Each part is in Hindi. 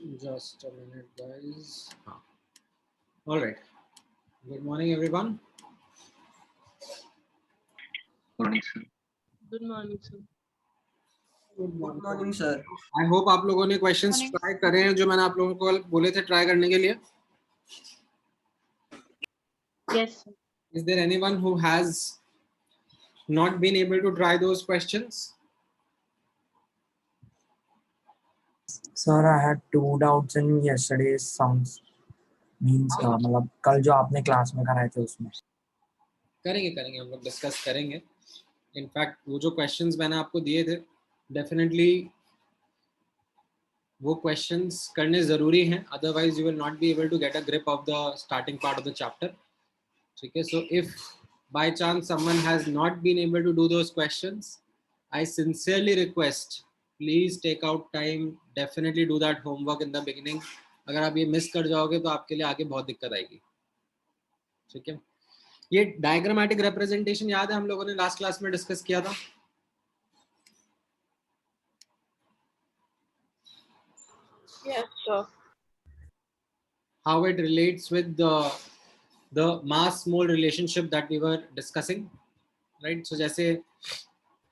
Just a minute, guys. All right. Good morning, everyone. Morning, sir. Good morning, sir. Good good morning sir. I hope आप लोगों ने questions try करे हैं जो मैंने आप लोगों को बोले थे try करने के लिए. Yes, sir. Is there anyone who has not been able to try those questions? Sir, I had two doubts in yesterday's sums. Means मतलब कल जो आपने क्लास में कराए थे उसमें. करेंगे हम लोग डिस्कस करेंगे. इनफैक्ट वो जो क्वेश्चंस मैंने आपको दिए थे डेफिनेटली वो क्वेश्चंस करने ज़रूरी हैं, otherwise you will not be able to get a grip of the starting part of the chapter. ठीक है, so if by chance someone has not been able to do those questions, I sincerely request please take out time, definitely do that homework in the beginning. अगर आप ये मिस कर जाओगे तो आपके लिए आगे बहुत दिक्कत आएगी. ठीक है, ये डायग्रामेटिक रिप्रेजेंटेशन याद है हम लोगों ने लास्ट क्लास में डिस्कस किया था. Yes, sir. How it relates with the mass mole relationship that we were discussing, right? So जैसे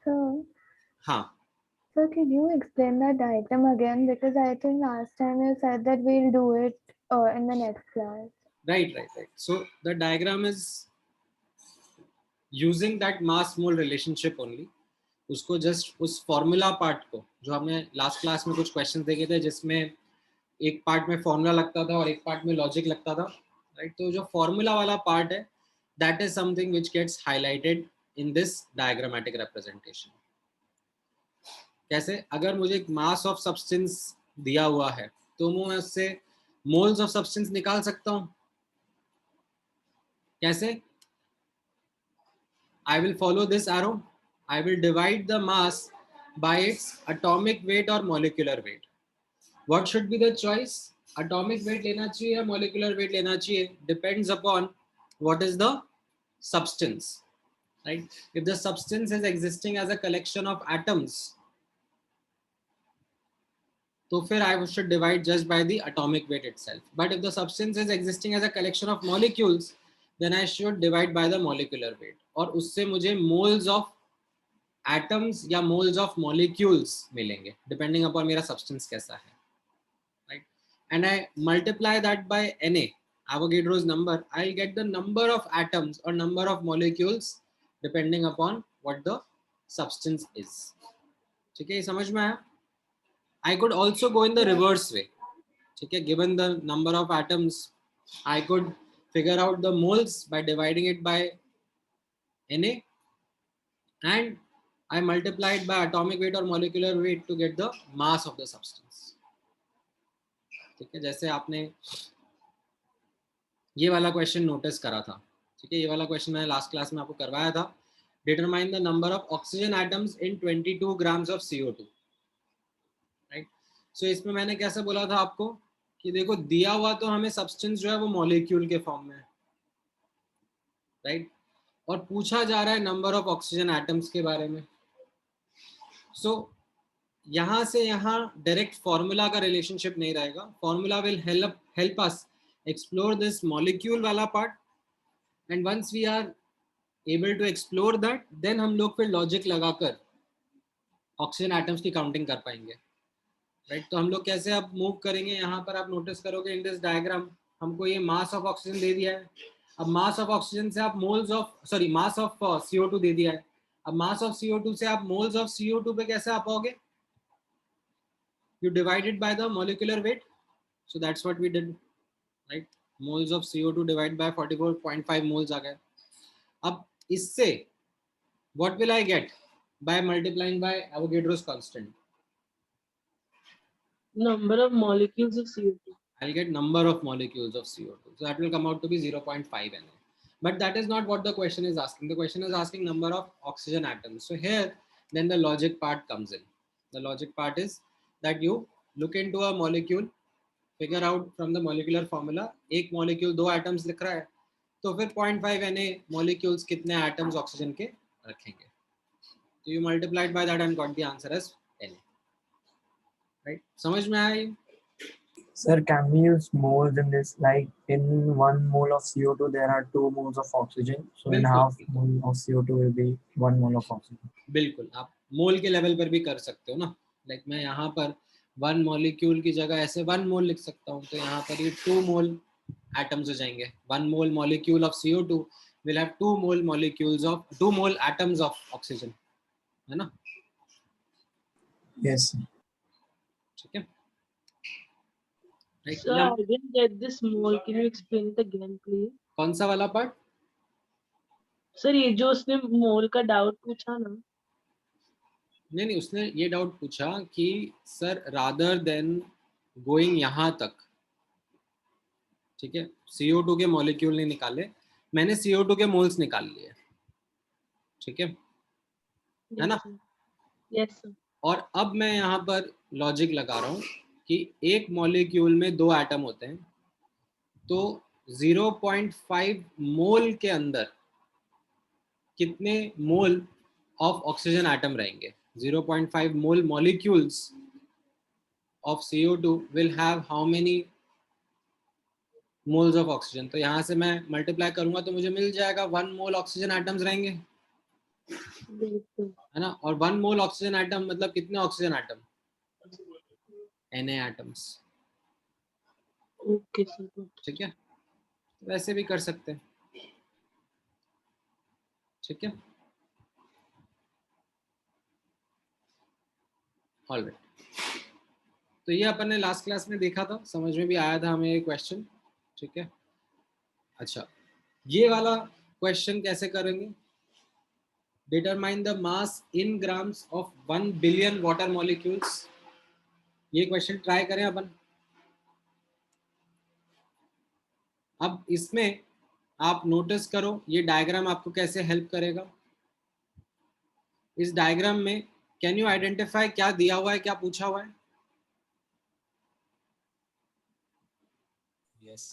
Sir, हाँ, sir, can you explain that diagram again? Because I think last time you said that we'll do it in the next class. right. So the diagram is using that mass mole relationship only. उसको जस्ट उस फॉर्मूला पार्ट को जो हमने लास्ट क्लास में कुछ क्वेश्चन देखे थे जिसमें एक पार्ट में फॉर्मूला लगता था और एक पार्ट में लॉजिक लगता था, राइट? तो जो फॉर्मूला वाला पार्ट है that is something which gets highlighted in this diagrammatic representation. कैसे? अगर मुझे एक मास ऑफ सब्सटेंस दिया हुआ है तो मैं उससे मोल्स ऑफ सब्सटेंस निकाल सकता हूं. कैसे? I will follow this arrow. I will divide the mass by its atomic weight or molecular weight. What should be the choice? Atomic weight लेना चाहिए या molecular weight लेना चाहिए? Depends upon what is the substance, right? If the substance is existing as a collection of atoms, तो फिर I should divide just by the atomic weight itself. But if the substance is existing as a collection of molecules, then I should divide by the molecular weight. और उससे मुझे moles of atoms या moles of molecules मिलेंगे depending upon मेरा substance कैसा है, right? And I multiply that by Na, Avogadro's number. I'll get the number of atoms or number of molecules depending upon what the substance is. ठीक है, ये समझ में आया? I could also go in the reverse way. ठीक है, given the number of atoms, I could figure out the moles by dividing it by Na, and I multiplied by atomic weight or molecular weight to get the mass of the substance. ठीक है, जैसे आपने ये वाला क्वेश्चन नोटिस करा था. ठीक है, ये वाला क्वेश्चन मैंने लास्ट क्लास में आपको करवाया था. Determine the number of oxygen atoms in 22 grams of CO2, right? So इसमें मैंने कैसे बोला था आपको कि देखो दिया हुआ तो हमें सब्सटेंस जो है वो मॉलिक्यूल के फॉर्म में है, राइट? और पूछा जा रहा है नंबर ऑफ ऑक्सीजन एटम्स के बारे में. सो यहाँ से यहाँ डायरेक्ट फॉर्मूला का रिलेशनशिप नहीं रहेगा. Formula will help us explore this molecule वाला part, and once we are able to explore that, then हम लोग फिर लॉजिक लगाकर ऑक्सीजन एटम्स की काउंटिंग कर पाएंगे, राइट? तो हम लोग कैसे अब मूव करेंगे, यहाँ पर आप नोटिस करोगे इन दिस डायग्राम हमको ये मास ऑफ ऑक्सीजन दे दिया है. अब मास ऑफ ऑक्सीजन से आप moles of mass of CO2 दे दिया है. अब मास ऑफ CO2 से आप मोल्स ऑफ CO2 पे कैसे आप आओगे? You divide it by the molecular weight. So that's what we did, right? Moles of CO2 divided by 44.5 moles आ गए. अब इससे what will I get by multiplying by Avogadro's constant? Number of molecules of CO2. I'll get number of molecules of CO2. So that will come out to be 0.5 Na. But that is not what the question is asking. The question is asking number of oxygen atoms. So here, then the logic part comes in. The logic part is that you look into a molecule, figure out from the molecular formula, एक molecule 2 atoms लिख रहा है, तो फिर 0.5 Na molecules कितने atoms oxygen के रखेंगे. So you multiplied by that and got the answer as Na. Right? समझ में आया? Sir, can we use moles in this? Like in 1 mole of CO2, there are 2 moles of oxygen. So in बिल्कुल half mole of CO2 will be 1 mole of oxygen. बिल्कुल, आप मोल के लेवल पर भी कर सकते हो ना. लाइक मैं यहाँ पर 1 मॉलिक्यूल की जगह ऐसे 1 मोल लिख सकता हूँ, तो यहाँ पर ये 2 मोल एटम्स हो जाएंगे. 1 mole molecule of CO2 will have 2 mole molecules of 2 mole atoms of oxygen, है ना. Yes, sir. ठीक है, right. Sir, I didn't get this mole. Can you explain it again, please? कौन सा वाला पार्ट? Sir, ये जो उसने mole का doubt पूछा ना. नहीं नहीं, उसने ये डाउट पूछा कि सर रादर देन गोइंग यहाँ तक, ठीक है, CO2 के मॉलिक्यूल नहीं निकाले, मैंने CO2 के मोल्स निकाल लिए, ठीक है ना. Yes, sir. Yes, sir. और अब मैं यहाँ पर लॉजिक लगा रहा हूँ कि एक मॉलिक्यूल में 2 एटम होते हैं, तो 0.5 मोल के अंदर कितने मोल ऑफ ऑक्सीजन एटम रहेंगे. 0.5 mole molecules of CO2 will have how many moles of oxygen. तो यहाँ से मैं मल्टीप्लाई करूंगा तो मुझे मिल जाएगा 1 मोल ऑक्सीजन एटम्स रहेंगे, Yes, sir. है ना. और 1 मोल ऑक्सीजन एटम मतलब कितने oxygen atom? Na atoms. Okay, sir. ठीक है, वैसे भी कर सकते हैं. ठीक है, ऑलराइट. तो ये अपन ने लास्ट क्लास में देखा था, समझ में भी आया था हमें ये क्वेश्चन. ठीक है, अच्छा, ये वाला क्वेश्चन कैसे करेंगे? Determine the mass in grams of 1 billion water molecules. ये क्वेश्चन ट्राई करें अपन. अब इसमें आप नोटिस करो ये डायग्राम आपको कैसे हेल्प करेगा. इस डायग्राम में कैन यू आइडेंटिफाई क्या दिया हुआ है, क्या पूछा हुआ है? Yes.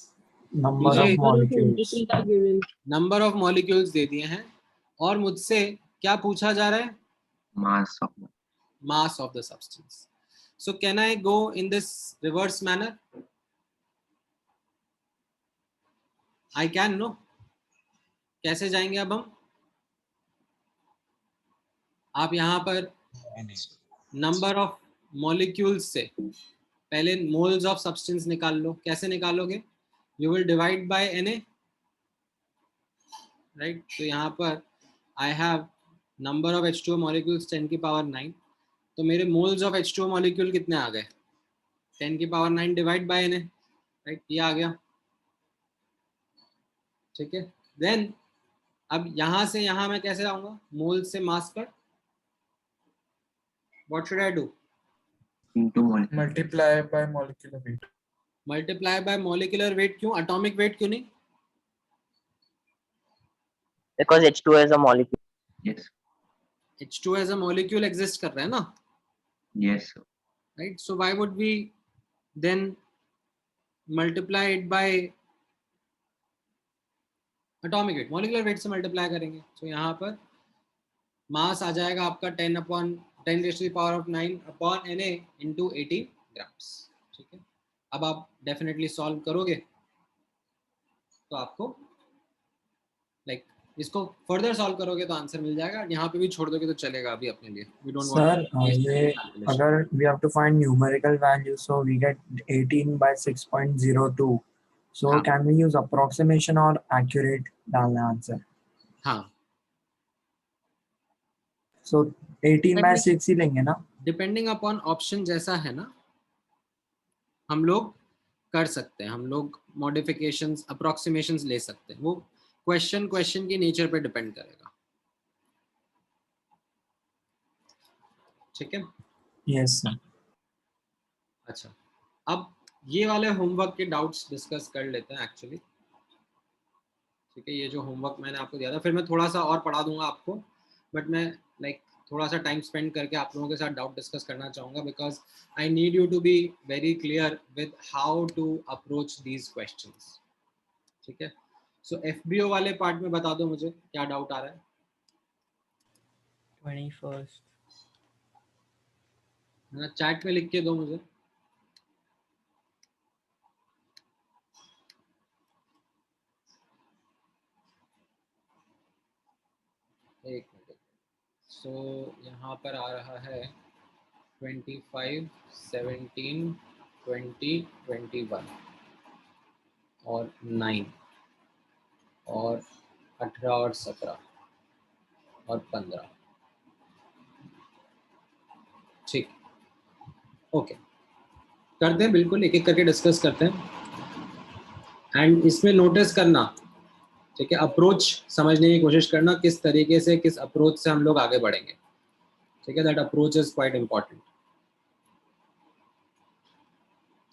Number मुझे of Number of molecules. entities are given. Number of molecules दे दिए हैं और मुझसे क्या पूछा जा रहा है? Mass of mass of the substance. So can I go in this reverse manner? I can, no. कैसे जाएंगे अब हम? आप यहाँ पर Na. नंबर ऑफ मॉलिक्यूल्स से पहले मोल्स ऑफ सब्सटेंस निकाल लो. कैसे निकालोगे? You will divide by Na, right. तो यहाँ पर I have number of H2O molecules 10 की पावर 9. तो मेरे मोल्स ऑफ H2O मॉलिक्यूल कितने आ गए? 10 की power 9 divide by Na, right. ये आ गया, ठीक है. देन अब यहाँ से यहाँ मैं कैसे आऊंगा मोल से मास पर? What should I do? into molecule. Multiply by molecular weight. Multiply by molecular weight. क्यों एटॉमिक वेट क्यों नहीं? Because H2 is a molecule. Yes. H2 as a molecule exist कर रहा है ना, Yes. Sir. Right. So why would we then multiply it by atomic weight? Molecular weight से मल्टीप्लाई करेंगे. तो यहाँ पर मास आ जाएगा आपका 10 raise to the power of 9 upon Na into 80 grams. ठीक है, अब आप डेफिनेटली सॉल्व करोगे तो आपको लाइक इसको फर्दर सॉल्व करोगे तो आंसर मिल जाएगा. यहाँ पे भी छोड़ दोगे तो चलेगा अभी अपने लिए. वी डोंट Sir, ये अगर we have to find numerical value, so we get 18 by 6.02. So हाँ. can we use approximation or accurate डालना आंसर? हाँ, So 18 by 6 ही लेंगे ना? डिपेंडिंग अपॉन ऑप्शन जैसा है ना, हम लोग कर सकते हैं. हम लोग मॉडिफिकेशंस अप्रोक्सीमेशंस ले सकते हैं. वो क्वेश्चन की नेचर पे डिपेंड करेगा. ठीक है, Yes, sir. अच्छा. अब ये वाले होमवर्क के डाउट्स डिस्कस कर लेते हैं एक्चुअली. ठीक है, ये जो होमवर्क मैंने आपको दिया था, फिर मैं थोड़ा सा और पढ़ा दूंगा आपको, बट मैं लाइक थोड़ा सा टाइम स्पेंड करके आप लोगों के साथ डाउट डिस्कस करना चाहूँगा, because I need you to be very clear with how to approach these questions. ठीक है, सो FBO वाले पार्ट में बता दो मुझे क्या डाउट आ रहा है. 21st. चैट में लिख के दो मुझे. एक मिनट। सो यहाँ पर आ रहा है 25, 17, 20, 21 और 9 और 18 और 17 और 15। ठीक, ओके, करते हैं, बिल्कुल एक एक करके डिस्कस करते हैं। एंड इसमें नोटिस करना, ठीक है, अप्रोच समझने की कोशिश करना, किस तरीके से, किस अप्रोच से हम लोग आगे बढ़ेंगे, ठीक है। That approach is quite important.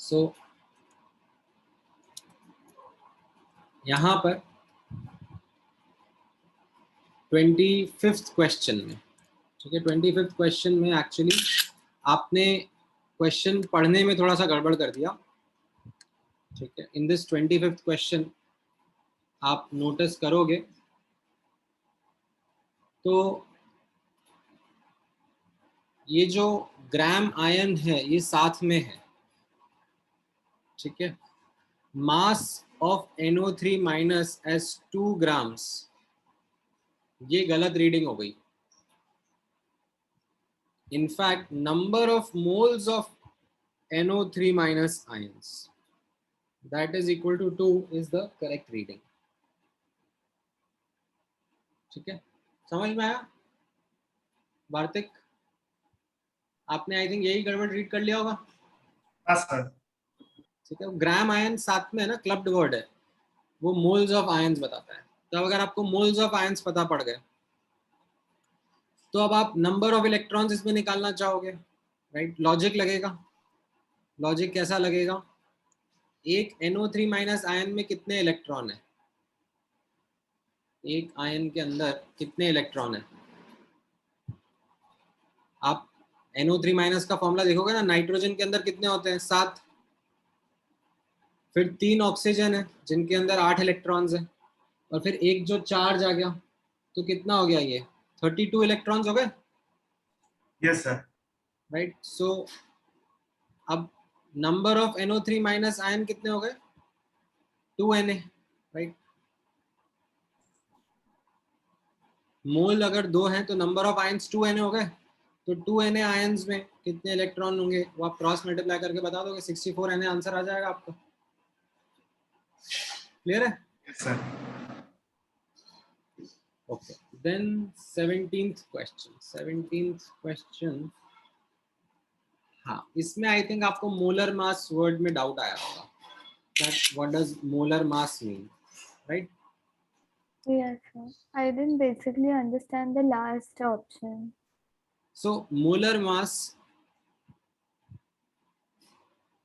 So यहाँ पर 25th क्वेश्चन में, ठीक है, 25th क्वेश्चन में एक्चुअली आपने क्वेश्चन पढ़ने में थोड़ा सा गड़बड़ कर दिया, ठीक है। इन दिस 25th क्वेश्चन आप नोटिस करोगे तो ये जो ग्राम आयन है ये साथ में है, ठीक है। Mass of NO3 minus S 2 grams, ये गलत रीडिंग हो गई। In fact number of moles of NO3 minus ions, that is equal to 2 is the correct reading, ठीक है। समझ में आया वार्तिक? आपने आई थिंक यही गड़बड़ रीड कर लिया होगा, हाँ सर। ठीक है। ग्राम आयन साथ में है ना, क्लब्ड वर्ड है, वो मोल्स ऑफ आयंस बताता है। तो अगर आपको मोल्स ऑफ आयंस पता पड़ गए तो अब आप नंबर ऑफ इलेक्ट्रॉन्स इसमें निकालना चाहोगे, राइट। लॉजिक लगेगा, लॉजिक कैसा लगेगा? एक NO3 माइनस आयन में कितने इलेक्ट्रॉन है, एक आयन के अंदर कितने इलेक्ट्रॉन है? आप NO3 माइनस का फॉर्मूला देखोगे ना, नाइट्रोजन के अंदर कितने होते हैं? 7। फिर 3 ऑक्सीजन है जिनके अंदर 8 इलेक्ट्रॉन्स हैं, और फिर एक जो चार्ज आ गया, तो कितना हो गया ये? 32 इलेक्ट्रॉन्स हो गए, यस सर। राइट। सो अब number of NO3 minus ion कितने हो गए? 2Na, right. मोल अगर 2 हैं तो नंबर ऑफ आयंस 2Na हो गए, तो 2Na आयंस में कितने इलेक्ट्रॉन होंगे वो आप क्रॉस मल्टीप्लाई करके बता दोगे, 64Na आंसर आ जाएगा आपका। क्लियर है? Yes sir. Okay, then 17th question. हाँ, इसमें आई थिंक आपको मोलर मास वर्ड में डाउट आया होगा, that what does molar mass mean, right? Yes, sir. I didn't basically understand the last option. So molar mass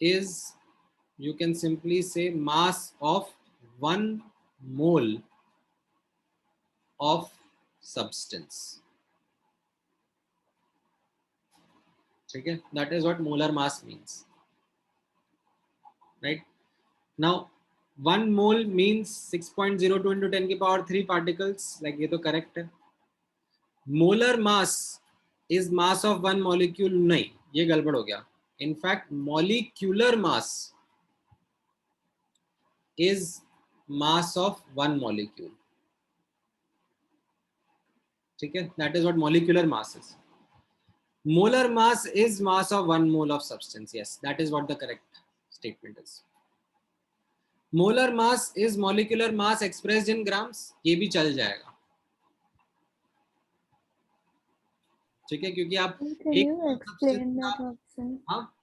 is, you can simply say, mass of 1 mole of substance. Okay, that is what molar mass means, right? Now 1 mole means 6.02 into 10 की power 3 particles, like ये तो correct है। molar mass is mass of 1 molecule, नहीं, ये गड़बड़ हो गया। In fact molecular mass is mass of 1 molecule, ठीक है। That is what molecular mass is. Molar mass is mass of 1 mole of substance. Yes, that is what the correct statement is. Molar mass is molecular mass expressed in grams. ये भी चल जाएगा, ठीक है, क्योंकि आप Can एक you explain that option? हाँ,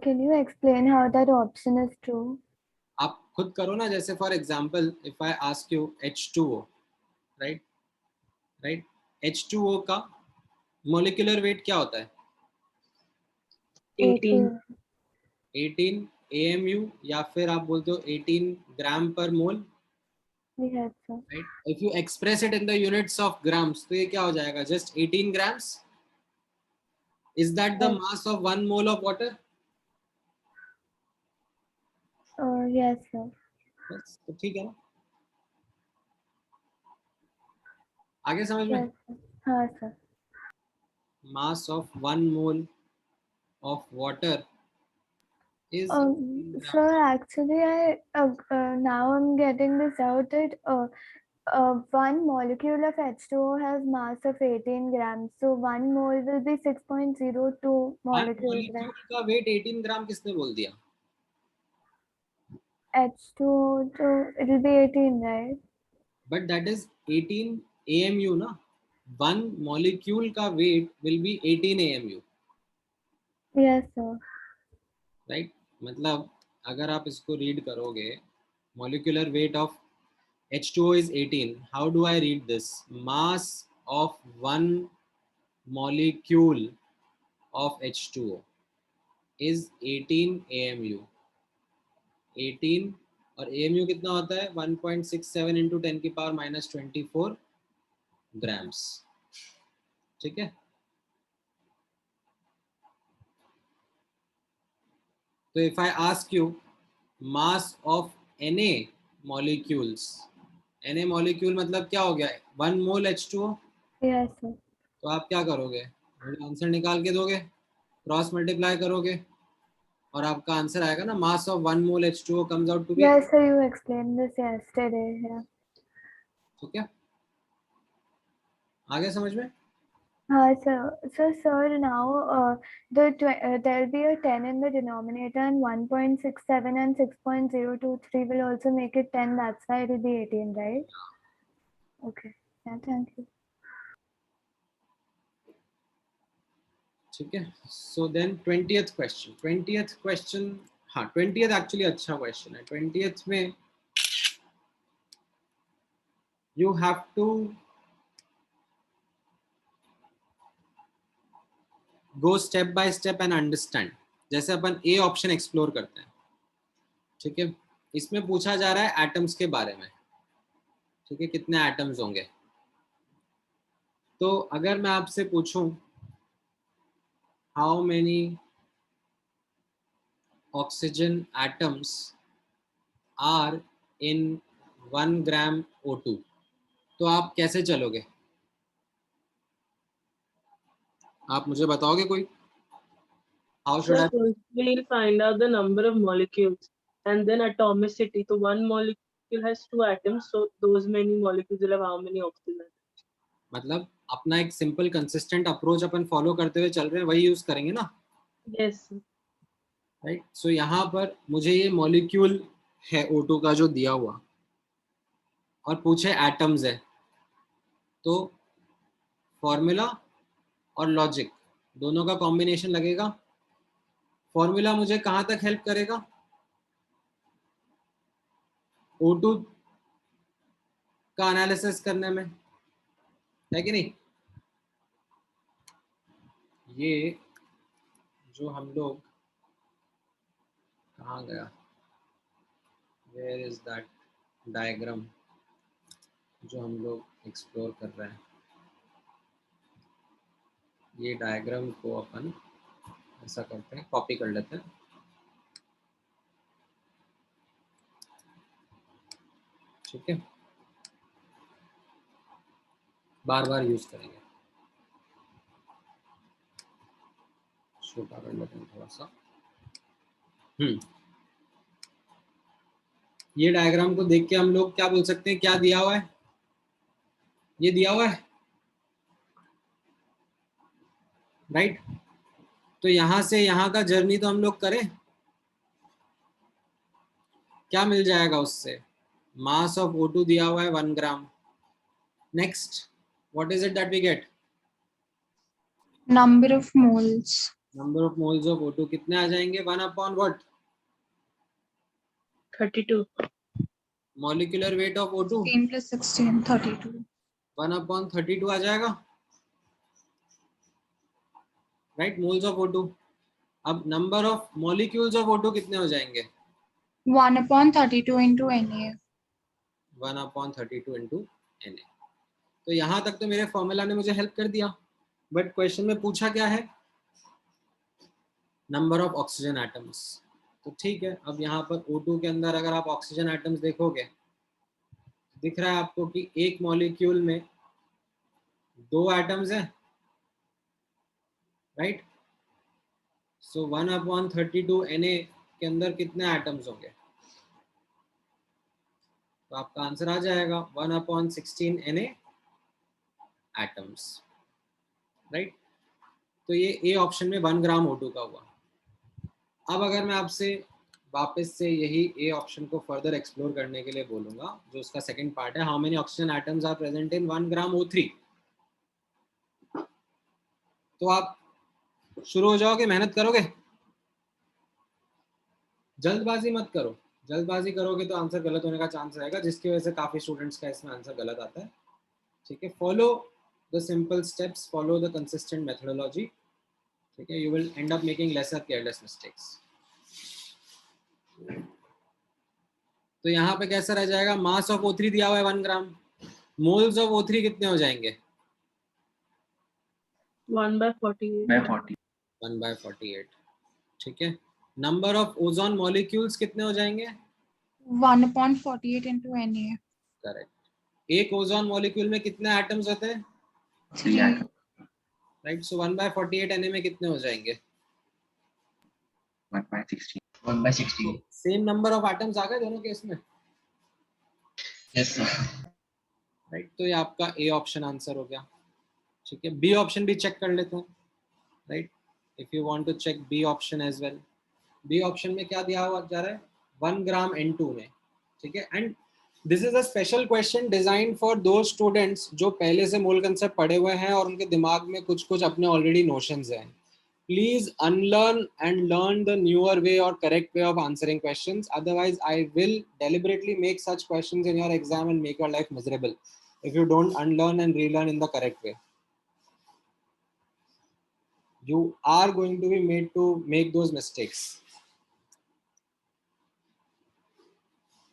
Can you explain how that option is true? आप खुद करो ना, जैसे for example if I ask you H2O, right, H2O का मोलिकुलर वेट क्या होता है? 18 AMU, या फिर आप बोलते हो 18 ग्राम पर मोल, Yes, sir. Right. If you express it in the units of grams तो ये क्या हो जाएगा? Just 18 grams. Is that the mass of 1 mole of water? Yes, sir. Yes, तो ठीक है ना, आगे समझ में? Yes, sir. हाँ, sir. Mass of 1 mole of water is Sir, actually, now I'm getting this out that one molecule of H2O has mass of 18 grams. So 1 mole will be 6.02 molecules, right? Molecule का वेट 18 ग्राम किसने बोल दिया? H2O, so it will be 18, right? But that is 18 AMU ना. वन मॉलिक्यूल का weight will be 18 AMU, Yes, sir. Right. मतलब अगर आप इसको रीड करोगे, molecular weight of H2O is 18. How do I read this? Mass of one molecule of H2O is 18 AMU. 18 और AMU कितना होता है? 1.67 into 10 की पावर minus 24 grams. ठीक है. तो if I ask you mass of Na molecules, Na molecule मतलब क्या हो गया? 1 mole H2O. Yes, sir. तो आप क्या करोगे? आंसर निकाल के दोगे, क्रॉस मल्टीप्लाई करोगे और आपका आंसर आएगा ना. Mass of 1 mole H2O comes out to be. Yes, sir. You explained this yesterday. Yeah. ठीक है, आगे समझ में? Sir. So, sir, now there'll be a 10 in the denominator, and 1.67 and 6.023 will also make it 10. That's why it will be 18, right? Okay. Yeah, thank you. ठीक है. So then 20th question. 20th question, हाँ 20th एक्चुअली अच्छा क्वेश्चन है. 20th में you have to go step by step and understand. जैसे अपन ए ऑप्शन एक्सप्लोर करते हैं, ठीक है. इसमें पूछा जा रहा है एटम्स के बारे में, ठीक है, कितने एटम्स होंगे. तो अगर मैं आपसे पूछूं how many oxygen atoms are in 1 gram O2, तो आप कैसे चलोगे? आप मुझे बताओगे कोई? How should So I? first we'll find out the number of molecules and then atomicity. So one molecule has 2 atoms, so those many molecules will have how many oxygen? मतलब अपना एक सिंपल कंसिस्टेंट अप्रोच अपन फॉलो करते हुए चल रहे हैं, वही यूज करेंगे ना, Yes. राइट. सो यहाँ पर मुझे ये मॉलिक्यूल है O2 का जो दिया हुआ और पूछे एटम्स है, तो फॉर्मूला और लॉजिक दोनों का कॉम्बिनेशन लगेगा. फॉर्मूला मुझे कहाँ तक हेल्प करेगा? O2 का एनालिसिस करने में, है कि नहीं. ये जो हम लोग, कहाँ गया, वेयर इज दैट डायग्राम जो हम लोग एक्सप्लोर कर रहे हैं. ये डायग्राम को अपन ऐसा करते हैं, कॉपी कर लेते हैं. ठीक है, बार बार यूज करेंगे. छोटा कर लेते हैं थोड़ा सा. ये डायग्राम को देख के हम लोग क्या बोल सकते हैं? क्या दिया हुआ है? ये दिया हुआ है, राइट. तो यहां से यहां का जर्नी तो हम लोग करें. क्या मिल जाएगा उससे? मास ऑफ O2 दिया हुआ है 1 gram. Next, what is it that we get? Number of moles. Number of moles of O2 कितने आ जाएंगे? 1 upon what? 32. Molecular weight of O2 16 plus 16, 32. 1 upon 32 आ जाएगा, राइट. Moles of O2. अब number of molecules of O2 कितने हो जाएंगे? 1 upon 32 into Na. 1 upon 32 into Na. तो यहाँ तक तो मेरे फॉर्मूला ने मुझे हेल्प कर दिया, बट क्वेश्चन में पूछा क्या है? Number of oxygen atoms. तो ठीक है, अब यहाँ पर O2 के अंदर अगर आप ऑक्सीजन एटम्स देखोगे, दिख रहा है आपको कि एक मॉलिक्यूल में 2 एटम्स हैं, राइट. सो 1 अपॉन 32 Na के अंदर कितने एटम्स होंगे? तो आपका आंसर आ जाएगा 1/16 Na एटम्स, राइट। तो ये ए ऑप्शन में 1 ग्राम O2 का हुआ। अब अगर मैं आपसे वापस से यही ए ऑप्शन को फर्दर एक्सप्लोर करने के लिए बोलूंगा, जो उसका सेकंड पार्ट है, how many oxygen atoms are present in 1 gram O3, तो आप शुरू हो जाओगे, मेहनत करोगे, जल्दबाजी मत करो। जल्दबाजी करोगे तो आंसर गलत होने का चांस रहेगा, जिसकी वजह से काफी स्टूडेंट्स का इसमें आंसर गलत आता है। ठीक है, follow the simple steps, follow the consistent methodology. ठीक है, you will end up making lesser careless mistakes. तो यहाँ पे कैसा रह जाएगा, मास ऑफ O3 दिया हुआ है 1 ग्राम, मोल्स ऑफ O3 कितने हो जाएंगे? 1/48. by 40. 1/48। ठीक है, नंबर ऑफ ओजोन मॉलिक्यूल्स कितने हो जाएंगे? 1/48 into Na. करेक्ट। एक ओजोन मॉलिक्यूल में कितने एटम्स होते हैं? 3 atoms. राइट, सो 1/48 Na में कितने हो जाएंगे? 1/16. 1/16. सेम नंबर ऑफ एटम्स आ गए दोनों केस में, Yes, sir. राइट। तो ये आपका ए ऑप्शन आंसर हो गया। ठीक है, बी ऑप्शन भी चेक कर लेते हैं, right, if you want to check B option as well. B option में क्या दिया हुआ जा रहा है? 1 ग्राम N2 में। ठीक है, and this is a special question design for दो स्टूडेंट्स जो पहले से मोल कंसेप्ट पढ़े हुए हैं और उनके दिमाग में कुछ कुछ अपने ऑलरेडी नोशंस हैं। Please unlearn and learn the newer way or correct way of answering questions. Otherwise, I will deliberately make such questions in your exam and make your life miserable if you don't unlearn and relearn in the correct way. You are going to be made to make those mistakes.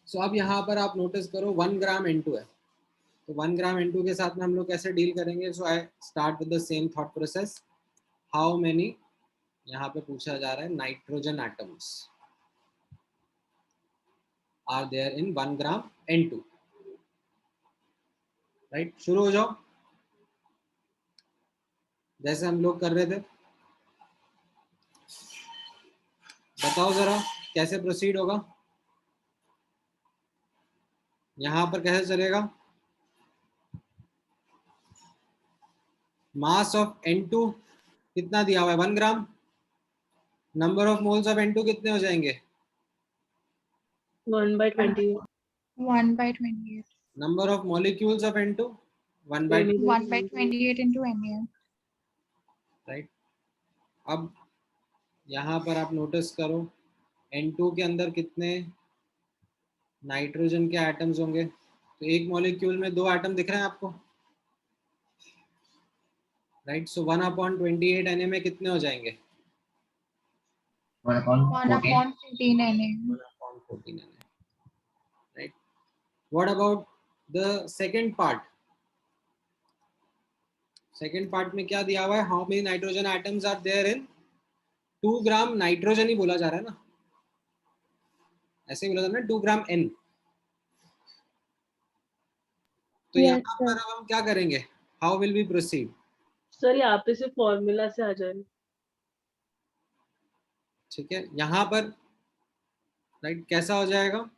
So अब यहाँ पर आप नोटिस करो 1 ग्राम N2 है, तो 1 ग्राम N2 के साथ में हम लोग कैसे डील करेंगे? So I start with the same thought process. How many, यहाँ पे पूछा जा रहा है, nitrogen atoms are there in 1 gram N2, right. शुरू हो जाओ, जैसे हम लोग कर रहे थे, बताओ जरा कैसे प्रोसीड होगा, यहाँ पर कैसे चलेगा? मास ऑफ N2 कितना दिया हुआ है? 1 gram. Number of moles of N2 कितने हो जाएंगे? 1/28. 1/28. Number of molecules of N2 1/2, 1/28 into Na. Right. अब यहाँ पर आप नोटिस करो N2 के अंदर कितने नाइट्रोजन के एटम्स होंगे? तो एक मॉलिक्यूल में 2 एटम दिख रहे हैं आपको, राइट। सो 1/28 Na में कितने हो जाएंगे? 1/14 Na. 1/14 Na, right? What about the second part? Second part में क्या दिया हुआ है? How many nitrogen atoms are there in 2 gram nitrogen ही बोला जा रहा है ना, ऐसे ही बोला जा रहा है ना, 2 ग्राम N। तो Yes, यहाँ पर sir. अब हम क्या करेंगे? How will we proceed? Sir यहाँ पे से फॉर्मूला से आ जाएगा। ठीक है, यहाँ पर राइट कैसा हो जाएगा?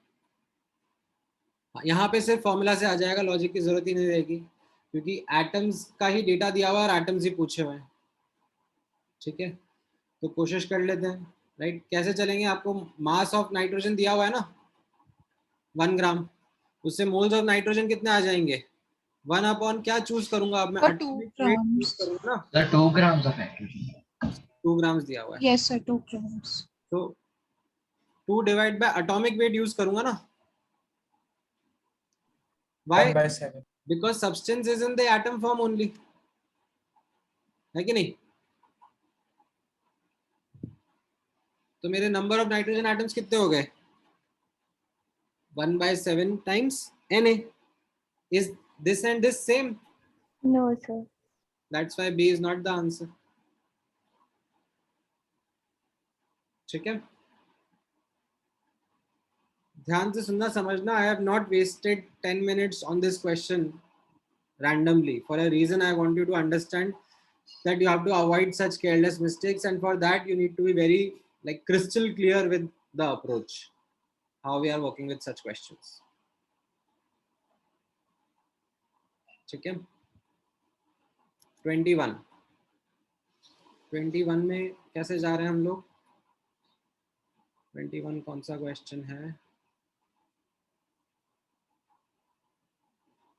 यहाँ पे सिर्फ फॉर्मूला से आ जाएगा, लॉजिक की जरूरत ही नहीं रहेगी, क्योंकि एटम्स का ही डेटा दिया हुआ है और एटम्स ही पूछे हुए हैं। ठीक है, तो कोशिश कर लेते हैं, राइट। कैसे चलेंगे? आपको मास ऑफ नाइट्रोजन दिया हुआ है ना 1 ग्राम, उससे मोल्स ऑफ नाइट्रोजन कितने आ जाएंगे? 1 क्या चूज करूंगा अब मैं? For 2 atomic weight grams. choose करूंगा ना, The 2 grams of nitrogen. 2 grams दिया हुआ है, Yes, sir. 2 grams. तो 2 divide by atomic weight use करूंगा ना। Why? 1/7. Because substance is in the atom form only, है कि नहीं? तो मेरे नंबर ऑफ नाइट्रोजन एटम्स कितने हो गए? 1/7 times Na. Is this and this same? No, sir. That's why B is not the answer. ठीक है, ध्यान से सुनना, समझना। I have not wasted 10 minutes on this question randomly. For a reason, I want you to understand that you have to avoid such careless mistakes, and for that you need to be very crystal clear with the approach, how we are working with such questions. ठीक है। 21 में कैसे जा रहे हैं हम लोग? 21 कौन सा क्वेश्चन है?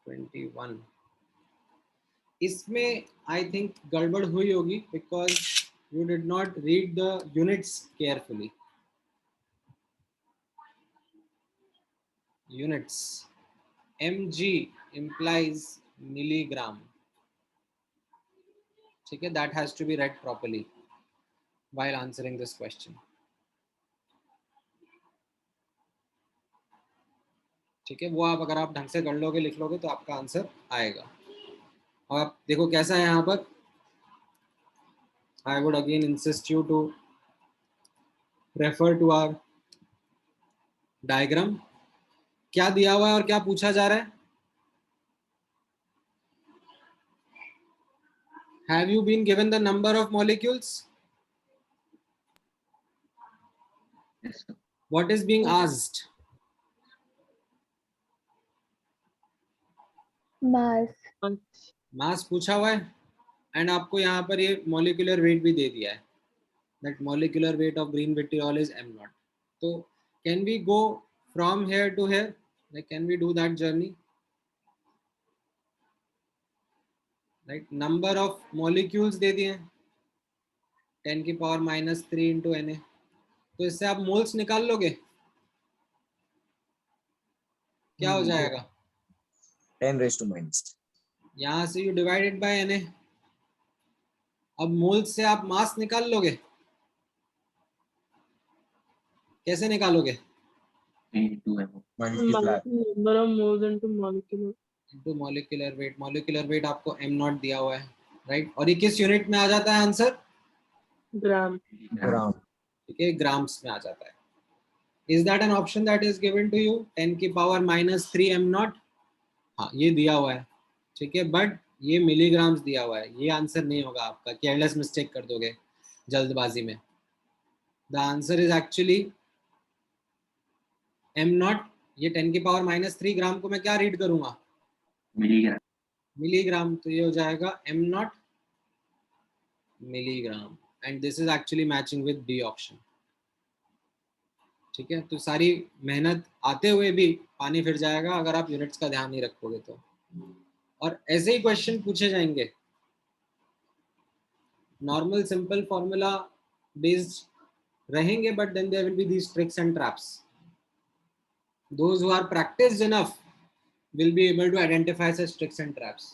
21 इसमें आई थिंक गड़बड़ हुई होगी because you did not read the units carefully. Units, mg implies milligram, ठीक है, that has to be read properly while answering this question, ठीक है। वो आप अगर आप ढंग से कर लोगे, लिख लोगे तो आपका आंसर आएगा। और आप देखो कैसा है यहाँ पर, I would again insist you to refer to our diagram। क्या दिया हुआ है और क्या पूछा जा रहा है? Have you been given the number of molecules? Yes, sir. What is being asked? Mass. मास पूछा हुआ है एंड आपको यहाँ पर ये मॉलिक्यूलर वेट भी दे दिया है, that molecular weight of green vitriol is m0। तो can we go from here to here, like can we do that journey, right. Number of molecules दे दिए 10 की पावर -3 इंटू Na, तो इससे आप मोल्स निकाल लोगे, क्या हो जाएगा? 10⁻⁻। यहाँ से यू डिवाइडेड बाय Na, अब मोल्स से आप मास निकाल लोगे, कैसे निकालोगे? 3 Multiply. Number of moles into molecular. Into molecular weight. Molecular wait आपको m0 दिया हुआ है, राइट। और ये किस यूनिट में आ जाता है आंसर? Gram. Gram. ठीक है, ग्राम्स में आ जाता है। Is that an option that is given to you? 10 की पावर -3 m0, हाँ ये दिया हुआ है, ठीक है, बट ये मिलीग्राम्स दिया हुआ है, ये आंसर नहीं होगा आपका, केयरलेस मिस्टेक कर दोगे जल्दबाजी में। The answer is actually m0। ये 10 की पावर -3 ग्राम को मैं क्या रीड करूंगा? मिलीग्राम। मिलीग्राम, तो ये हो जाएगा m0 milligram, and this is actually matching with B option, ठीक है। तो सारी मेहनत आते हुए भी पानी फिर जाएगा अगर आप यूनिट्स का ध्यान नहीं रखोगे तो। और ऐसे ही क्वेश्चन पूछे जाएंगे, नॉर्मल सिंपल फॉर्मूला बेस्ड रहेंगे, but then there will be these tricks and traps. Those who are practiced enough will be able to identify such tricks and traps,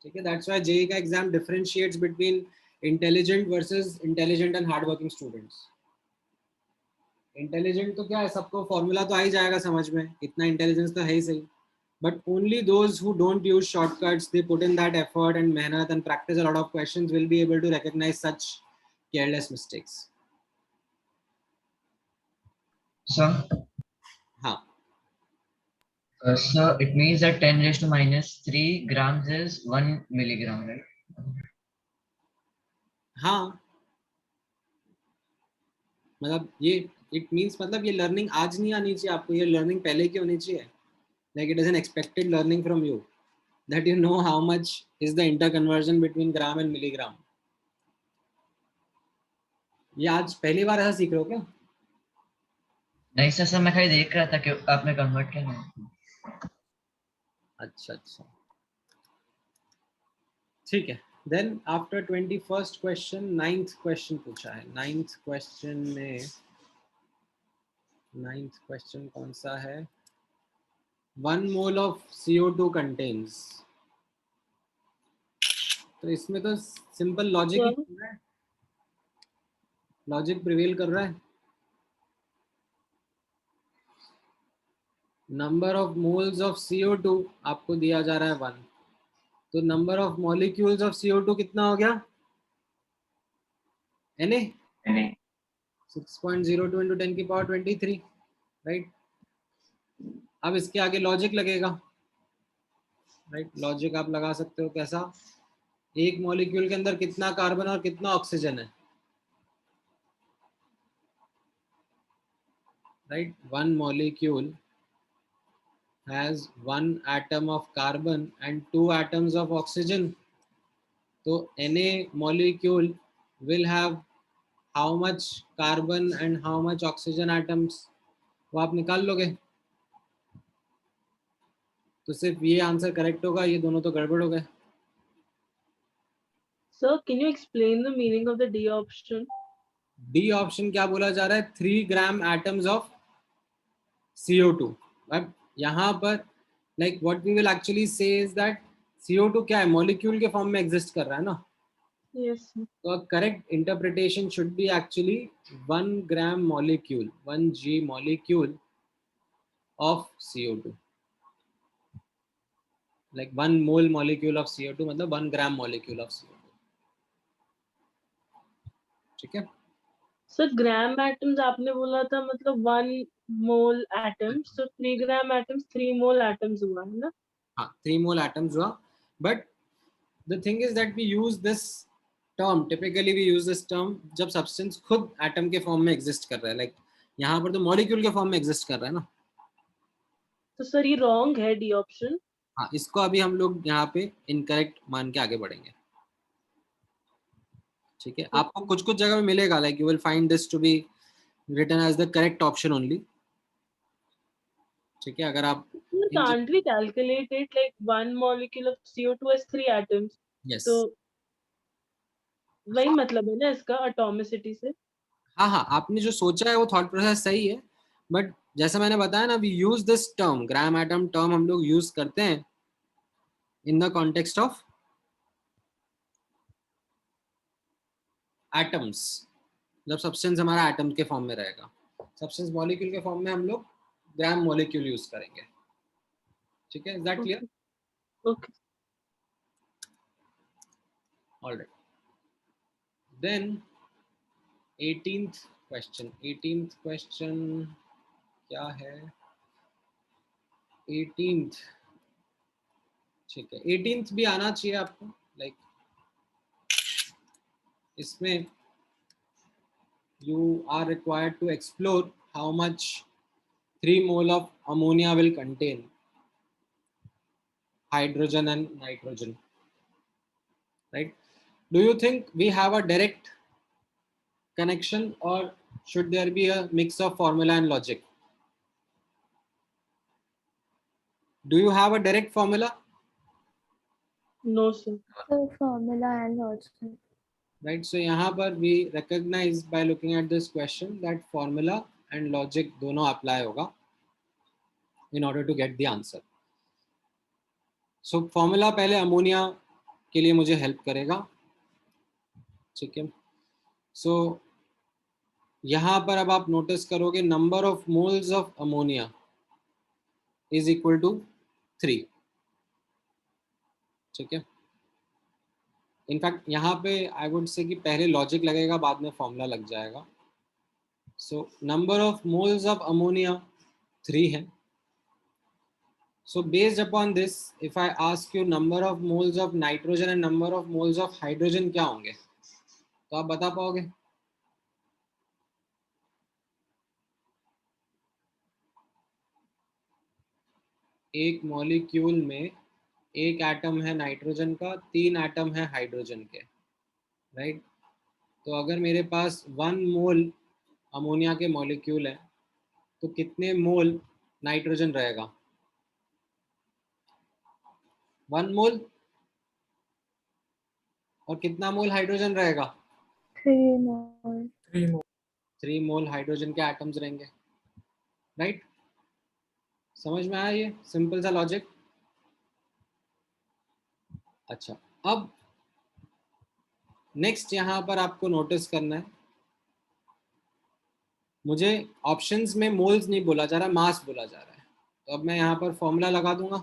ठीक है। That's why JEE का exam differentiates between intelligent versus intelligent and hardworking students। Intelligent तो क्या है, सबको फॉर्मूला तो आ ही जाएगा समझ में, इतना इंटेलिजेंस तो है ही सही, but only those who don't use shortcuts, they put in that effort and मेहनत and practice a lot of questions will be able to recognise such careless mistakes. Sir, हाँ, so it means that 10⁻³ grams is 1 milligram, right? हाँ, मतलब ये इट मीन्स, मतलब ये लर्निंग आज नहीं आनी चाहिए आपको, ये लर्निंग पहले की होनी चाहिए। Like it is an expected learning from you that you know how much is the inter conversion between gram and milligram. ये आज पहली बार ऐसा सीख रहे हो क्या? नहीं सर, मैं खाली देख रहा था कि आपने कन्वर्ट किया नहीं। अच्छा अच्छा, ठीक है। Then after 21st question 9th question पूछा है। 9th क्वेश्चन में 9th क्वेश्चन कौन सा है? 1 मोल ऑफ CO2 कंटेन्स, तो इसमें तो सिंपल लॉजिक ही कर रहा है, लॉजिक प्रिवेल कर रहा है। Number of moles of CO2 आपको दिया जा रहा है 1, तो number of molecules of CO2 कितना हो गया? Na 6.02 into 10 की पावर 23, राइट। अब इसके आगे लॉजिक लगेगा, राइट। लॉजिक आप लगा सकते हो कैसा? एक मॉलिक्यूल के अंदर कितना कार्बन और कितना ऑक्सीजन है, right. 1 molecule has 1 atom of carbon and 2 atoms of oxygen, so Na molecule will have how much carbon and how much oxygen atoms, वो आप निकाल लोगे. तो सिर्फ ये आंसर करेक्ट होगा, ये दोनों तो गड़बड़ हो गए. Sir, can you explain the meaning of the D option? D option क्या बोला जा रहा है, 3 ग्राम एटम्स ऑफ CO2. बट यहाँ पर like what we will actually say is that CO2 क्या है, मॉलिक्यूल के फॉर्म में एग्जिस्ट कर रहा है ना. Yes, sir. तो correct interpretation should be actually 1 gram molecule, 1 G molecule of CO2. Like 1 mole molecule of CO2 मतलब 1 ग्राम मॉलिक्यूल ऑफ CO2. ठीक है. Sir, gram atoms आपने बोला था मतलब 1 mole atoms, so 3 gram atoms 3 mole atoms हुआ है ना? हाँ, 3 मोल एटम्स हुआ. But the thing is that we use this term, typically we use this term जब सब्सटेंस खुद एटम के फॉर्म में एग्जिस्ट कर रहा है. लाइक यहाँ पर तो मॉलिक्यूल के फॉर्म में एग्जिस्ट कर रहा है ना. तो सर ये wrong है D option. हाँ, इसको अभी हम लोग यहाँ पे इनकरेक्ट मान के आगे बढ़ेंगे. ठीक है. आपको कुछ कुछ जगह में मिलेगा, like you will find this to be written as the correct option only. ठीक है. अगर आप You can't we calculate it like 1 molecule of CO2 has 3 atoms. Yes, तो वही मतलब है ना इसका atomicity से. हाँ हाँ, आपने जो सोचा है वो थॉट प्रोसेस सही है. बट जैसा मैंने बताया ना, we use this term, gram atom term हम लोग यूज करते हैं in the context of atoms. जब सब्सटेंस हमारा एटम के फॉर्म में रहेगा, सब्सटेंस मॉलिक्यूल के फॉर्म में हम लोग ग्राम मॉलिक्यूल यूज करेंगे. ठीक है. Is that clear? Okay. Alright. Then 18th question. 18th question क्या है? 18th, ठीक है, 18th भी आना चाहिए आपको. लाइक इसमें you are required to explore how much 3 mole of ammonia will contain hydrogen and nitrogen, right? Do you think we have a direct connection or should there be a mix of formula and logic? Do you have a direct formula? No, sir. So formula and logic. Right, so यहाँ पर we recognize by looking at this question that formula and logic दोनों apply होगा in order to get the answer. So formula पहले अमोनिया के लिए मुझे हेल्प करेगा. ठीक है. सो यहाँ पर अब आप नोटिस करोगे number of moles of ammonia is equal to 3. ठीक है. इनफैक्ट यहाँ पे आई वुड से कि पहले लॉजिक लगेगा, बाद में फॉर्मूला लग जाएगा. So number of moles of ammonia 3 है. So based upon this if I ask you number of moles of nitrogen and number of moles of hydrogen क्या होंगे, तो आप बता पाओगे? एक मॉलिक्यूल में एक एटम है नाइट्रोजन का, 3 एटम है हाइड्रोजन के, राइट? तो अगर मेरे पास 1 मोल अमोनिया के मॉलिक्यूल है तो कितने मोल नाइट्रोजन रहेगा? 1 मोल. और कितना मोल हाइड्रोजन रहेगा? 3 more. 3 मोल हाइड्रोजन के एटम्स रहेंगे, राइट? समझ में आया ये सिंपल सा लॉजिक? अच्छा, अब नेक्स्ट यहाँ पर आपको नोटिस करना है, मुझे ऑप्शंस में मोल्स नहीं बोला जा रहा, मास बोला जा रहा है. तो अब मैं यहाँ पर फॉर्मूला लगा दूंगा.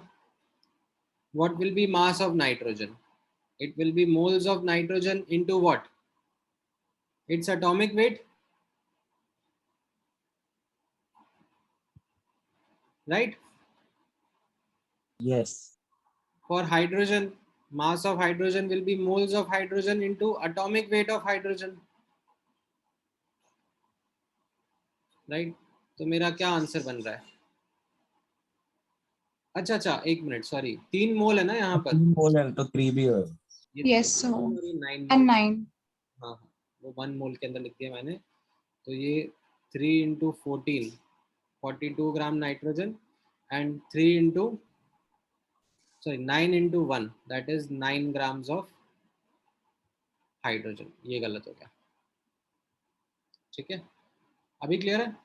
What will B mass of nitrogen? It will be moles of nitrogen into what? Its atomic weight, right? Yes. For hydrogen, mass of hydrogen will be moles of hydrogen into atomic weight of hydrogen, right? तो मेरा क्या आंसर बन रहा है? अच्छा अच्छा, एक मिनट, सॉरी, 3 मोल है ना यहाँ पर, 3 मोल है तो 3 भी है। ये Yes, 3 so मोल और ये 9 and मोल। 9. हाँ हाँ, वो 1 मोल के अंदर लिख दिया मैंने। तो ये 3 into 14, 42 gram nitrogen, and 3 into, sorry 9 into 1, that is 9 grams of hydrogen. ये गलत हो गया, ठीक है, अभी क्लियर है?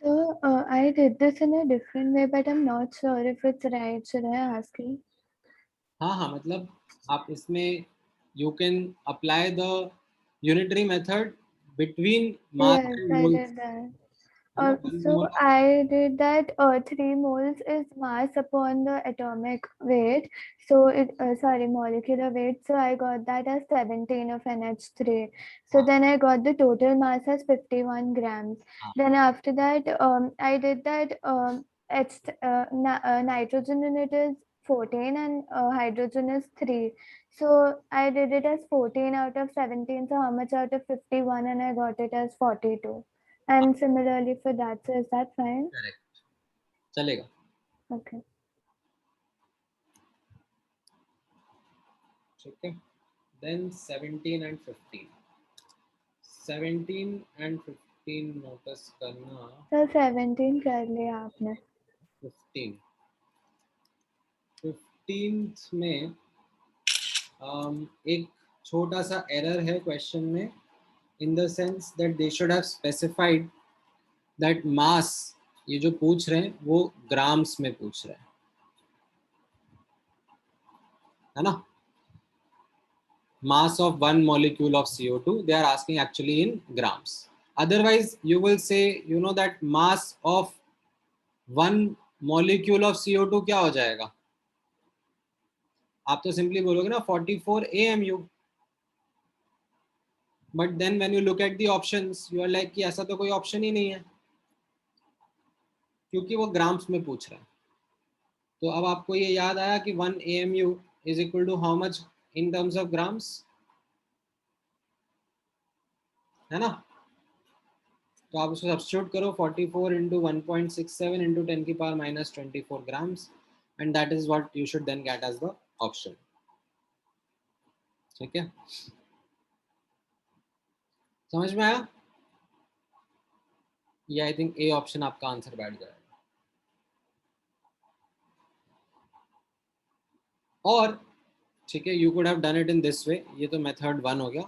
So I did this in a different way, but I'm not sure if it's right. Should I ask you? हाँ हाँ, मतलब आप इसमें you can apply the unitary method between mass Yes, and I moles, did that. है ना, 1 So mole. I did that 3 moles is mass upon the atomic weight. So it sorry, molecular weight. So I got that as 17 of NH3. So हाँ then I got the total mass as 51 grams. हाँ Then after that, I did that nitrogen in it is 14 and hydrogen is 3. So I did it as 14 out of 17. So how much out of 51? And I got it as 42. And similarly for that, so is that fine? Correct, चलेगा। Okay. ठीक है, देन 17 एंड 15, 17 एंड 15 नोटिस करना। So 17 कर लिया आपने. 15 में एक छोटा सा एरर है क्वेश्चन में, in the sense that they should have specified that mass, ये जो पूछ रहे हैं वो ग्राम्स में पूछ रहे हैं, है ना। Mass of one molecule of CO2, they are asking actually in grams. Otherwise you will say, you know, that mass of one molecule of CO2 क्या हो जाएगा, आप तो सिंपली बोलोगे ना 44 AMU, but then when you look at the options you are like कि ऐसा तो कोई ऑप्शन ही नहीं है, क्योंकि वो ग्राम्स में पूछ रहा है। तो अब आपको ये याद आया कि 1 AMU is equal to how much in terms of grams, है ना। तो आप उसको सब्स्टिट्यूट करो, 44 इंटू 1.67 इंटू 10 की power minus 24 grams, and that is what you should then get as the option, ठीक है, समझ में आया? ये आई थिंक ए ऑप्शन आपका आंसर बैठ जाएगा। और ठीक है, you could have done it in this way, ये तो मेथड 1 हो गया।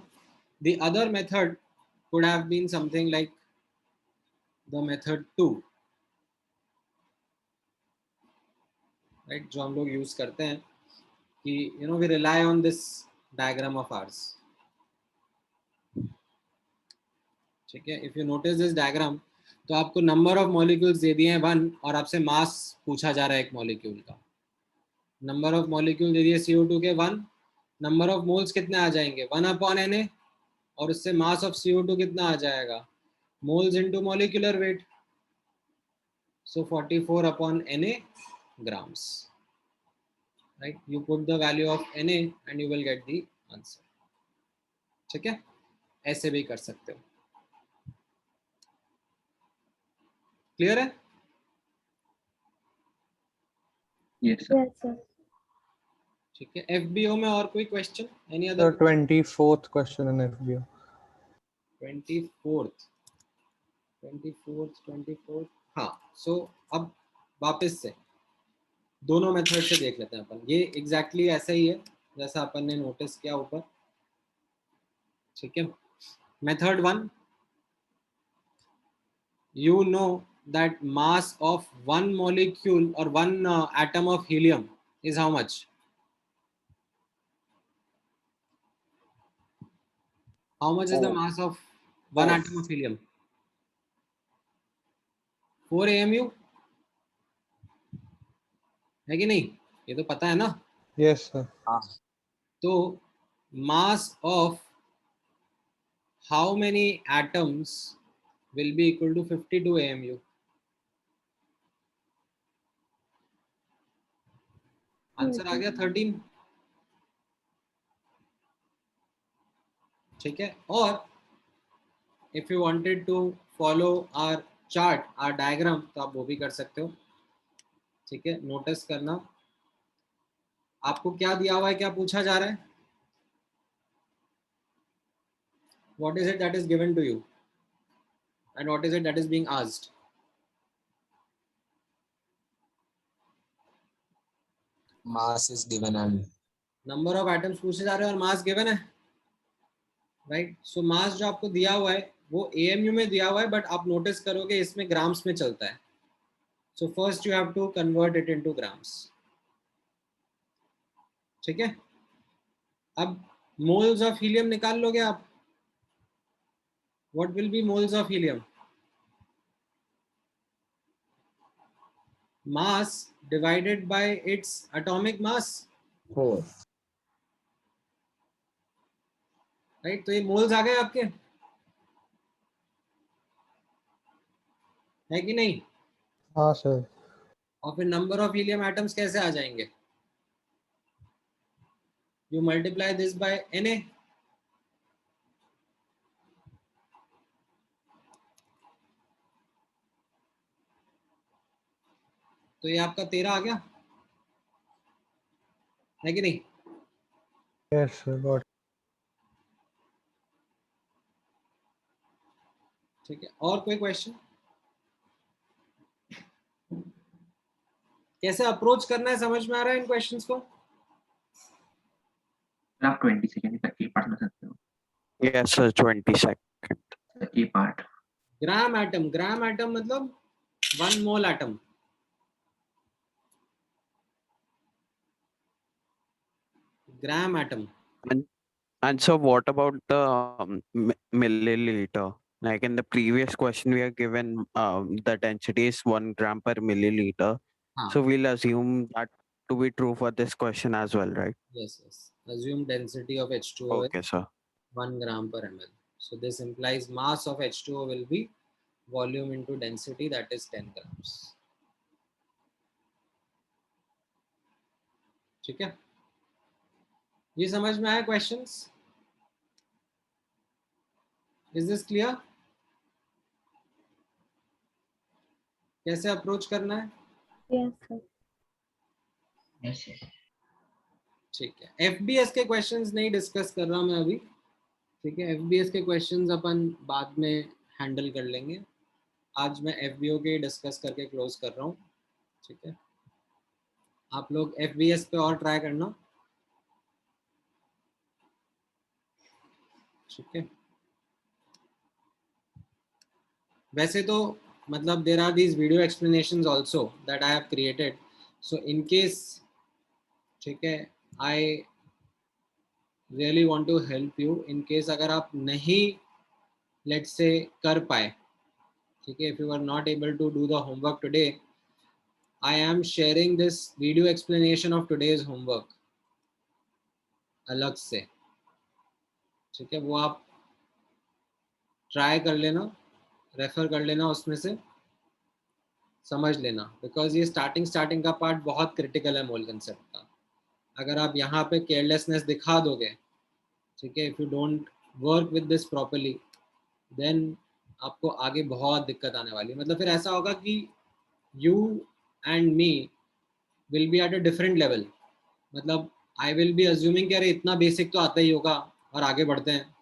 The other method could have been something like the method 2, right, जो हम लोग यूज करते हैं कि you know we rely on this diagram of ours, ठीक है। If you notice this diagram, तो आपको नंबर ऑफ मॉलिक्यूल्स दे दिए हैं 1 और आपसे मास पूछा जा रहा है एक मॉलिक्यूल का। नंबर ऑफ मॉलिक्यूल दे दिए CO2 के 1, नंबर ऑफ मोल्स कितने आ जाएंगे 1/Na, और उससे मास ऑफ CO2 कितना आ जाएगा, moles into molecular weight, so 44/Na grams, right. You put the value of Na and you will get the answer, ठीक है, ऐसे भी कर सकते हो। क्लियर है? Yes, sir. Yes, sir. ठीक है, FBO में और कोई question, any The other? 24th question in FBO. 24th, हाँ। सो अब वापस से दोनों मेथड से देख लेते हैं अपन। ये एग्जैक्टली ऐसा ही है जैसा अपन ने नोटिस किया ऊपर, ठीक है। Method 1, you know that mass of one molecule or one atom of helium is how much? How much is the mass of one atom of helium? 4 AMU है कि नहीं, ये तो पता है ना। Yes, sir. तो mass of how many atoms will be equal to 52 AMU? Answer आ गया 13, ठीक है। और if you wanted to follow our chart और डायग्राम तो आप वो भी कर सकते हो, ठीक है। नोटिस करना आपको क्या दिया हुआ है, क्या पूछा जा रहा है, what is it that is given to you and what is it that is being asked. Mass is given and number of atoms पूछे जा रहे हैं और मास गिवन है, राइट। सो मास जो आपको दिया हुआ है वो AMU में दिया हुआ है, बट आप नोटिस करोगे इसमें ग्राम्स में चलता है। So first you have to convert it into grams, ठीक है। अब मोल्स ऑफ हीलियम निकाल लोगे आप, what will be moles of helium, mass divided by its atomic mass, 4. Right. तो ये मोल्स आ गए आपके, है कि नहीं। हाँ सर। और फिर नंबर ऑफ हीलियम एटम्स कैसे आ जाएंगे, you multiply this by Na, तो ये आपका 13 आ गया, है कि नहीं। Yes sir. Got ठीक है, और कोई क्वेश्चन, कैसे अप्रोच करना है समझ में आ रहा है इन क्वेश्चंस को। आप 20 सेकंड तक की पढ़ सकते हो। Yes sir, 20 seconds. ये पार्ट ग्राम एटम मतलब 1 मोल atom, gram atom. And so what about the milliliter? Like in the previous question, we are given the density is 1 gram per milliliter. हाँ, So we'll assume that to be true for this question as well, right? yes, assume density of H2O Okay, is sir. 1 gram per ml. So this implies mass of H2O will be volume into density, that is 10 grams. ठीक है, ये समझ में आया क्वेश्चंस, इज दिस क्लियर, कैसे अप्रोच करना है। Yes, sir. Yes, sir. ठीक है, FBS के क्वेश्चंस नहीं डिस्कस कर रहा मैं अभी, ठीक है। FBS के क्वेश्चंस अपन बाद में हैंडल कर लेंगे, आज मैं FBO के डिस्कस करके क्लोज कर रहा हूँ, ठीक है। आप लोग FBS पे और ट्राई करना, ठीक है। वैसे तो मतलब there are these video explanations also that I have created, so in case, ठीक है, I really want to help you in case अगर आप नहीं लेट्स से कर पाए, ठीक है, if you are not able to do the homework today, I am sharing this video explanation of today's homework अलग से, ठीक है। वो आप ट्राई कर लेना, रेफर कर लेना, उसमें से समझ लेना, बिकॉज ये स्टार्टिंग का पार्ट बहुत क्रिटिकल है मोल कंसेप्ट का। अगर आप यहाँ पे केयरलेसनेस दिखा दोगे, ठीक है, if you don't work with this properly, then आपको आगे बहुत दिक्कत आने वाली है। मतलब फिर ऐसा होगा कि you and me will be at a different level, मतलब आई विल बी अज्यूमिंग कि अरे इतना बेसिक तो आता ही होगा और आगे बढ़ते हैं,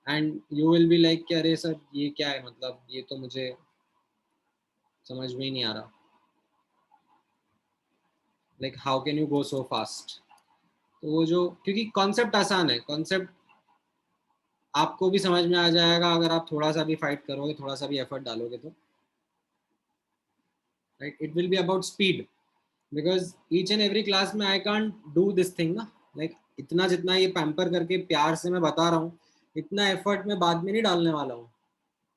and you will be like कि अरे सर ये क्या है, मतलब ये तो मुझे समझ में ही नहीं आ रहा, like how can you go so fast. तो वो जो, क्योंकि कॉन्सेप्ट आसान है, कॉन्सेप्ट आपको भी समझ में आ जाएगा अगर आप थोड़ा सा भी फाइट करोगे, थोड़ा सा भी एफर्ट डालोगे तो, right. It will be about speed, because each and every class में I can't do this thing ना, लाइक इतना जितना ये पैम्पर करके प्यार से मैं बता रहा हूँ, इतना एफर्ट मैं बाद में नहीं डालने वाला हूँ।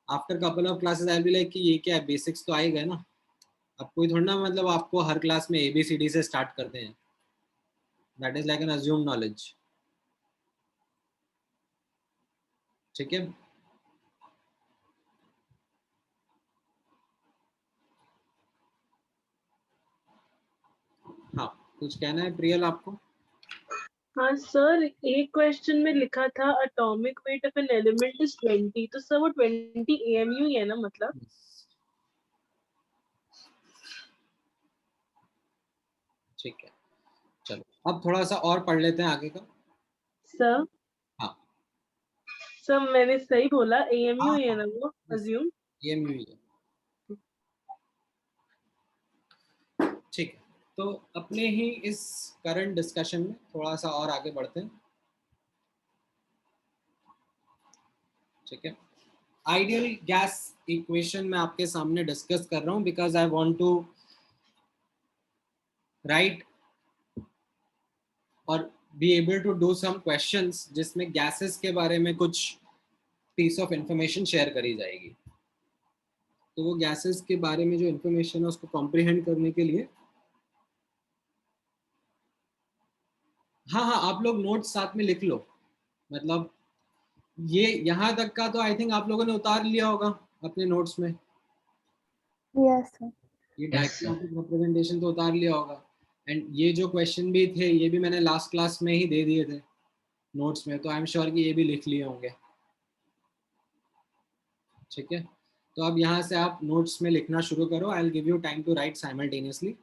After couple of classes I will be like कि ये क्या है, बेसिक्स तो आ ही गए ना। अब कोई थोड़ा ना मतलब आपको हर क्लास में ABCD से स्टार्ट करते हैं, that is like an assume knowledge, ठीक है। हाँ, कुछ कहना है प्रियल आपको। हाँ सर, एक क्वेश्चन में लिखा था atomic weight of an element is 20, तो सर वो 20 AMU ही है ना, मतलब ठीक है, चलो अब थोड़ा सा और पढ़ लेते हैं आगे का। सर हाँ सर मैंने सही बोला, AMU हाँ, ही है ना वो, अज्यूम? EMU ही है। ठीक है, तो अपने ही इस करंट डिस्कशन में थोड़ा सा और आगे बढ़ते हैं। ठीक है, आइडियल गैस इक्वेशन मैं आपके सामने डिस्कस कर रहा हूं because I want to write और be able to do some questions जिसमें गैसेस के बारे में कुछ पीस ऑफ इंफॉर्मेशन शेयर करी जाएगी। तो वो गैसेस के बारे में जो इंफॉर्मेशन है उसको कॉम्प्रिहेंड करने के लिए हाँ आप लोग नोट्स साथ में लिख लो। मतलब ये यहाँ तक का तो आई थिंक आप लोगों ने उतार लिया होगा अपने नोट्स में। Yes, sir. ये Yes, डायग्राफिक रिप्रेजेंटेशन तो उतार लिया होगा। एंड ये जो क्वेश्चन भी थे ये भी मैंने लास्ट क्लास में ही दे दिए थे नोट्स में, तो आई एम श्योर कि ये भी लिख लिए होंगे। ठीक है, तो अब यहाँ से आप नोट्स में लिखना शुरू करो। I will give you time to write simultaneously.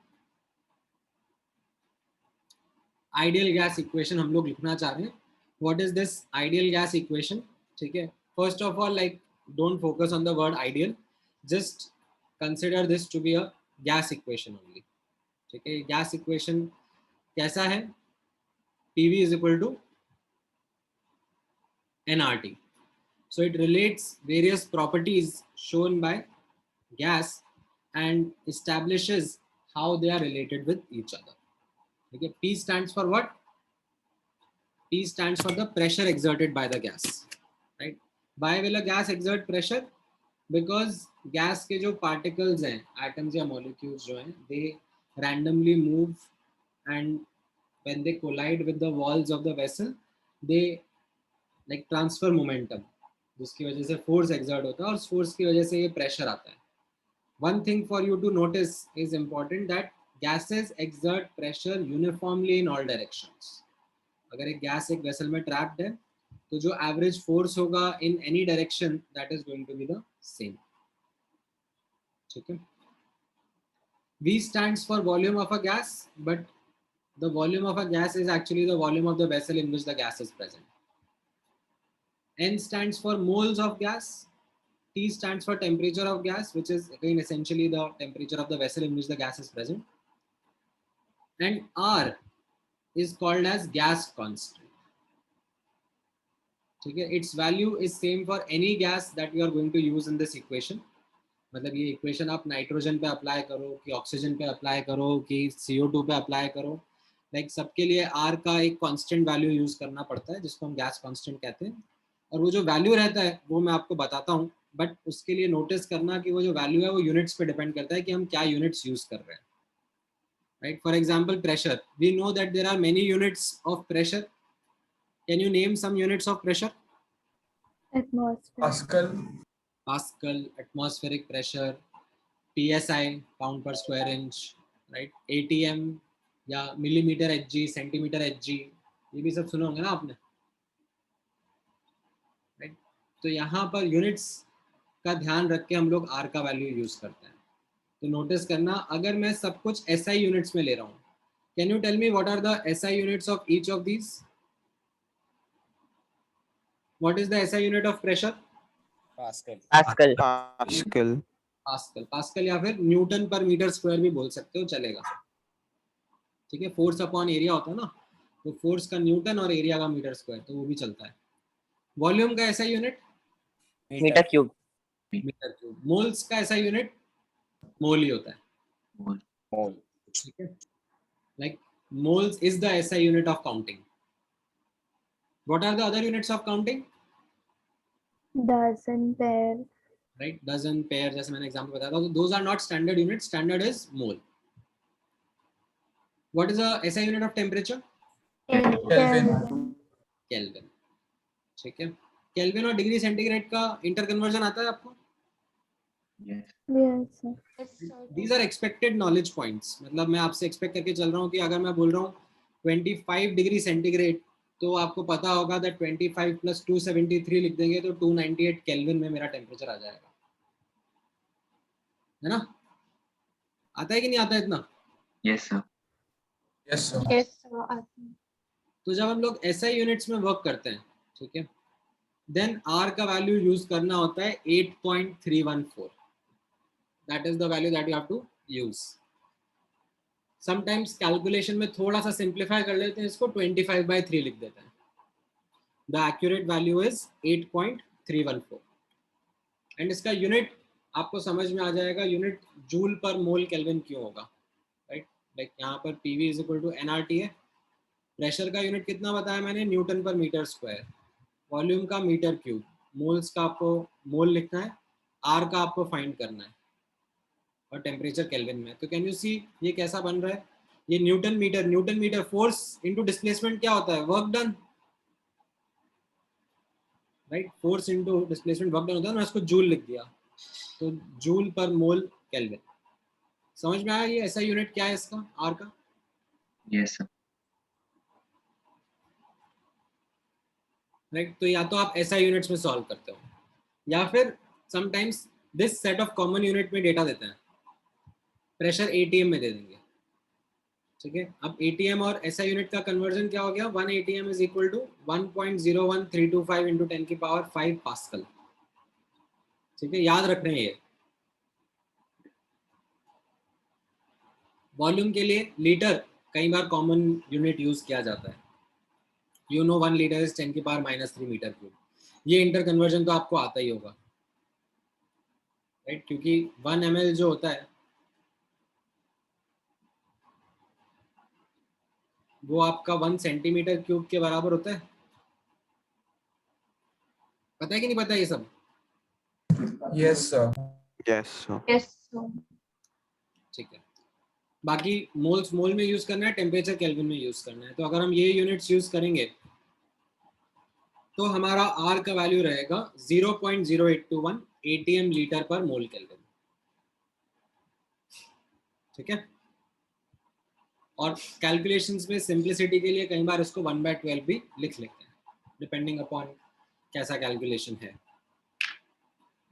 Ideal gas equation हम लोग लिखना चाह रहे हैं। What is this ideal gas equation? ठीक है, first of all like don't focus on the word ideal, just consider this to be a gas equation only. ठीक है, गैस इक्वेशन कैसा है? PV is equal to nRT. So it relates various properties shown by gas and establishes how they are related with each other. Okay, P stands for what? P stands for the pressure exerted by the gas. Right? Why will a gas exert pressure? Because gas के जो particles हैं, atoms या molecules जो हैं, they randomly move and when they collide with the walls of the vessel, they like transfer momentum, जिसकी वजह से force exert होता है और उस force की वजह से ये pressure आता है। One thing for you to notice is important that gases exert pressure uniformly in all directions. अगर एक गैस एक वेसल में ट्रैप्ड है तो जो एवरेज फोर्स होगा in any direction that is going to be the same. ठीक है, V stands for volume of a gas, but the volume of a gas is actually the volume of the vessel in which the gas is present. N stands for moles of gas. T stands for temperature of gas, which is again essentially the temperature of the vessel in which the gas is present. And R is called as gas constant. ठीक है, its value is same for any gas that you are going to use in this equation. मतलब ये इक्वेशन आप नाइट्रोजन पे अप्लाई करो कि ऑक्सीजन पे अप्लाई करो कि CO2 पे अप्लाई करो, लाइक सबके लिए R का एक कांस्टेंट वैल्यू यूज करना पड़ता है जिसको हम गैस कांस्टेंट कहते हैं। और वो जो वैल्यू रहता है वो मैं आपको बताता हूँ, बट उसके लिए नोटिस करना कि वो जो वैल्यू है वो यूनिट्स पे डिपेंड करता है कि हम क्या यूनिट्स यूज कर रहे हैं। Right, for example pressure, we know that there are many units of pressure. Can you name some units of pressure? Atmosphere. Pascal, atmospheric pressure, PSI, pound per square inch, right? ATM या millimeter Hg, centimeter Hg, ये भी सब सुने होंगे ना आपने, right? तो यहाँ पर यूनिट्स का ध्यान रख के हम लोग R का वैल्यू यूज करते हैं। तो नोटिस करना, अगर मैं सब कुछ SI यूनिट्स में ले रहा हूँ, can you tell me what are the SI units of each of these? What is the SI unit of pressure? Pascal. Pascal या फिर न्यूटन पर मीटर स्क्वायर भी बोल सकते हो, चलेगा। ठीक है, फोर्स अपॉन एरिया होता है ना, तो फोर्स का न्यूटन और एरिया का मीटर स्क्वायर, तो वो भी चलता है। वॉल्यूम का ऐसा unit Meter cube. Metre cube. Moles का ऐसा यूनिट मोल ही होता है। Mole. ठीक है, like moles is the SI unit of counting. What are the other units of counting? Dozen, pair. Right, dozen, pair, जैसे मैंने एग्जांपल बताया था, तो those are not standard unit, standard is mole. What is the SI unit of temperature? Kelvin. Kelvin. ठीक है, केल्विन और डिग्री सेंटीग्रेड का इंटर कन्वर्जन आता है आपको? Yes, sir. These are expected knowledge points. मतलब मैं आपसे एक्सपेक्ट करके चल रहा हूँ कि अगर मैं बोल रहा हूँ 25 डिग्री सेंटीग्रेड, तो आपको पता होगा that 25 plus 273 लिख देंगे तो 298 केल्विन में मेरा टेम्परेचर आ जाएगा, है ना? आता है कि नहीं आता है इतना? Yes, sir. Yes, sir. Yes, sir. Arjun. तो जब हम लोग SI यूनिट्स में वर्क करते हैं, ठीक है, देन R का वैल्यू यूज करना होता है 8.314. That is the value that you have to use. Sometimes calculation में थोड़ा सा सिंप्लीफाई कर लेते हैं, इसको 25/3 लिख देते हैं. The accurate value is 8.314. And इसका यूनिट आपको समझ में आ जाएगा, यूनिट जूल पर मोल केल्विन क्यों होगा, राइट. लाइक यहाँ पर PV is equal to nRT है. प्रेशर का यूनिट कितना बताया मैंने, newton per metre square. Volume का मीटर क्यूब. मोल्स का आपको मोल लिखना है, R का आपको फाइंड करना है, और टेम्परेचर केल्विन में. तो कैन यू सी ये कैसा बन रहा है, ये newton metre force into displacement क्या होता है, work done, right. Force into displacement work done होता है. मैं इसको जूल लिख दिया, तो जूल पर मोल केल्विन. समझ में आया ये ऐसा यूनिट क्या है इसका, R का? Yes, sir. राइट. तो या तो आप SI यूनिट्स में सॉल्व करते हो, या फिर sometimes this set of common unit में डेटा देते हैं, प्रेशर ATM में दे देंगे, ठीक है. अब ATM और SI यूनिट का कन्वर्जन क्या हो गया, 1 ATM is equal to 1.01325 into 10⁵ pascal. ठीक है, याद रख रहे हैं ये. वॉल्यूम के लिए लीटर कई बार कॉमन यूनिट यूज किया जाता है. You know 1 litre is 10⁻³ metre cube. ये इंटर कन्वर्जन तो आपको आता ही होगा, राइट, क्योंकि 1 ml जो होता है वो आपका 1 सेंटीमीटर क्यूब के बराबर होता है. पता है कि नहीं पता ये सब? Yes, sir. Yes, sir. Yes, sir. ठीक है. बाकी मोल्स मोल में यूज करना है, टेम्परेचर केल्विन में यूज करना है. तो अगर हम ये यूनिट्स यूज करेंगे तो हमारा R का वैल्यू रहेगा 0.0821 ATM लीटर पर मोल केल्विन. ठीक है. और कैलकुलेशंस में सिंप्लिसिटी के लिए कई बार इसको 1/12 भी लिख लेते हैं, डिपेंडिंग अपॉन कैसा कैलकुलेशन है,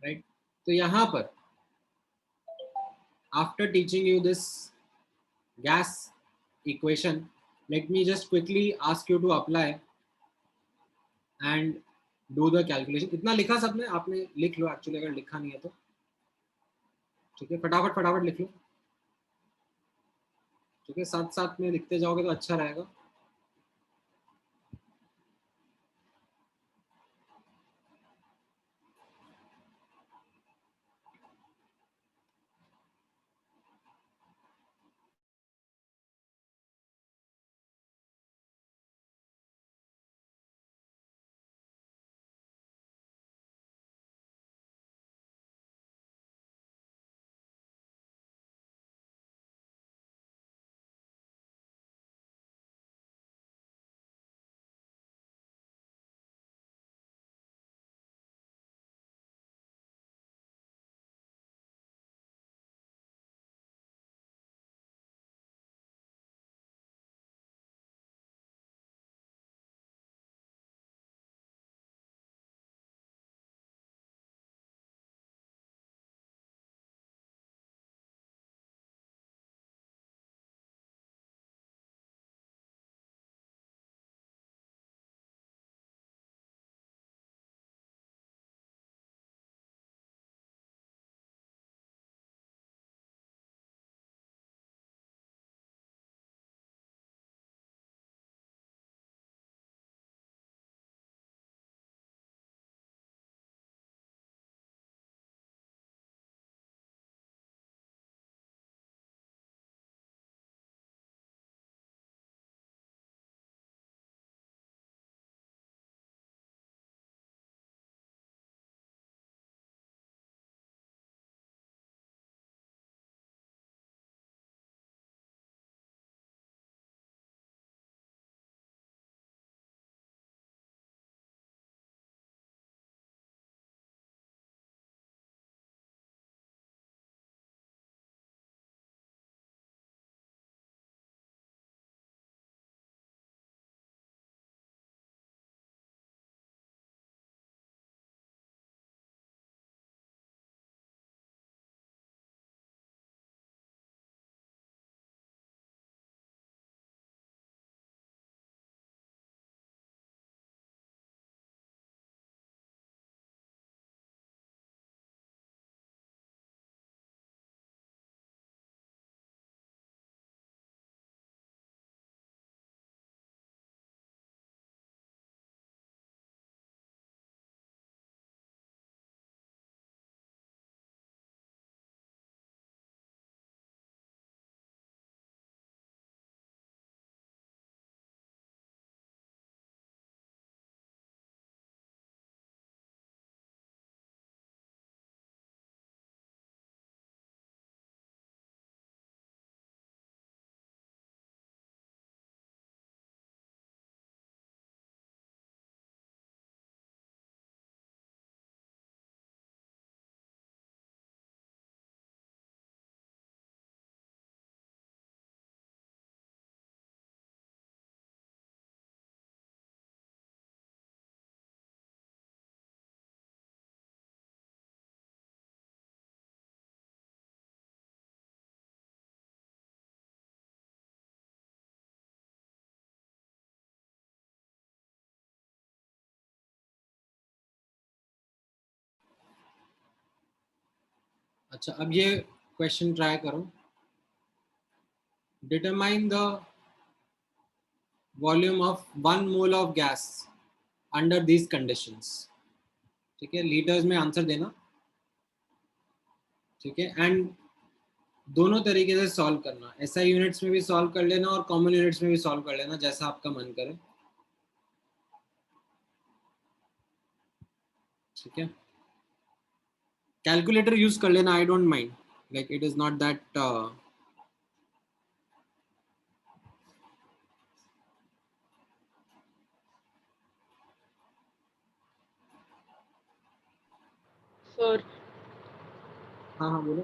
राइट. तो यहाँ पर after teaching you this gas equation, let me just quickly ask you to apply and do the calculation. इतना लिखा सबने, आपने लिख लो एक्चुअली, अगर लिखा नहीं है तो ठीक है, फटाफट लिख लो. ठीक है, साथ साथ में लिखते जाओगे तो अच्छा रहेगा. अच्छा, अब ये क्वेश्चन ट्राई करो. Determine the volume of 1 mole of gas under these conditions. ठीक है, लीटर्स में आंसर देना. ठीक है, एंड दोनों तरीके से सॉल्व करना. एसआई यूनिट्स में भी सॉल्व कर लेना और कॉमन यूनिट्स में भी सॉल्व कर लेना, जैसा आपका मन करे. ठीक है, कैलकुलेटर यूज कर लेना. I don't mind, like it is not that. Sir, हाँ हाँ बोलो.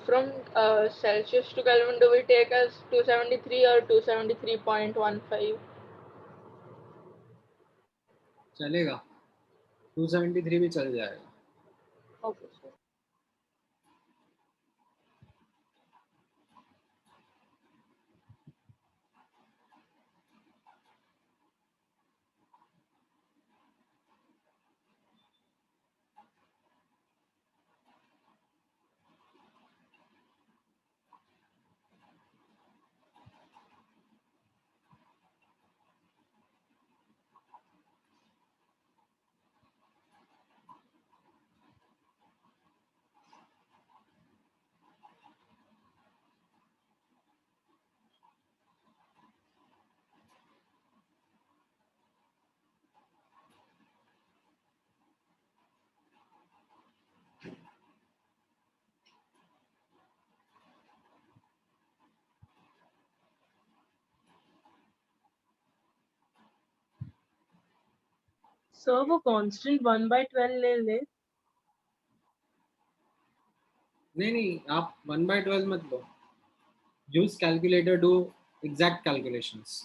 from Celsius to Kelvin, do we take as 273 or 273.15? चलेगा, 273 भी चल जाएगा. Okay, sir. Sir, वो constant 1/12 ले ले. नहीं नहीं, आप 1/12 मत लो. Use calculator, do exact calculations.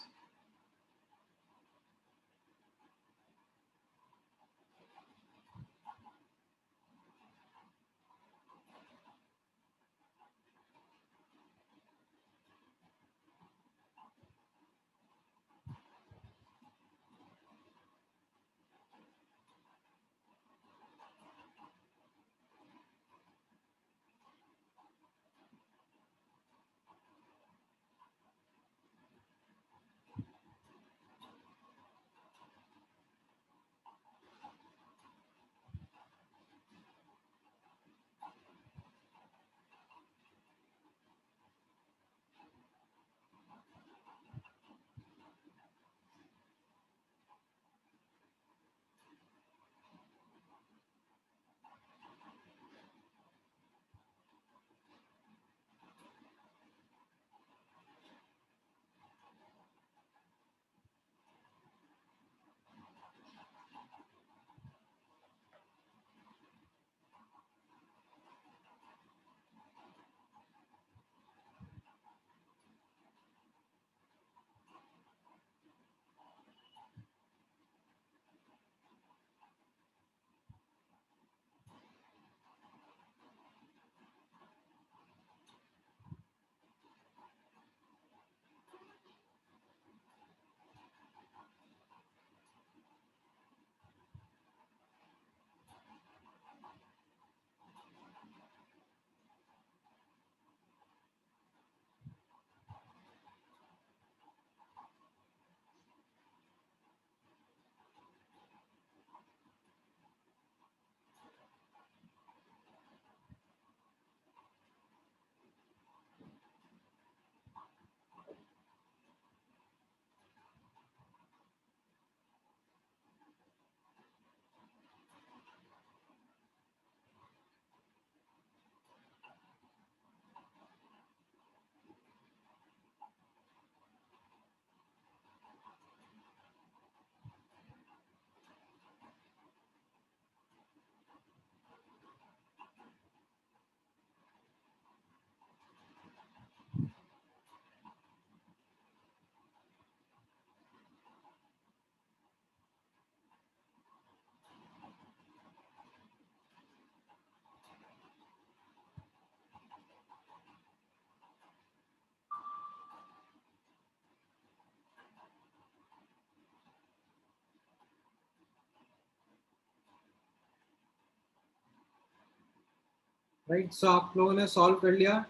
Right. So आप लोगों ने सॉल्व कर लिया।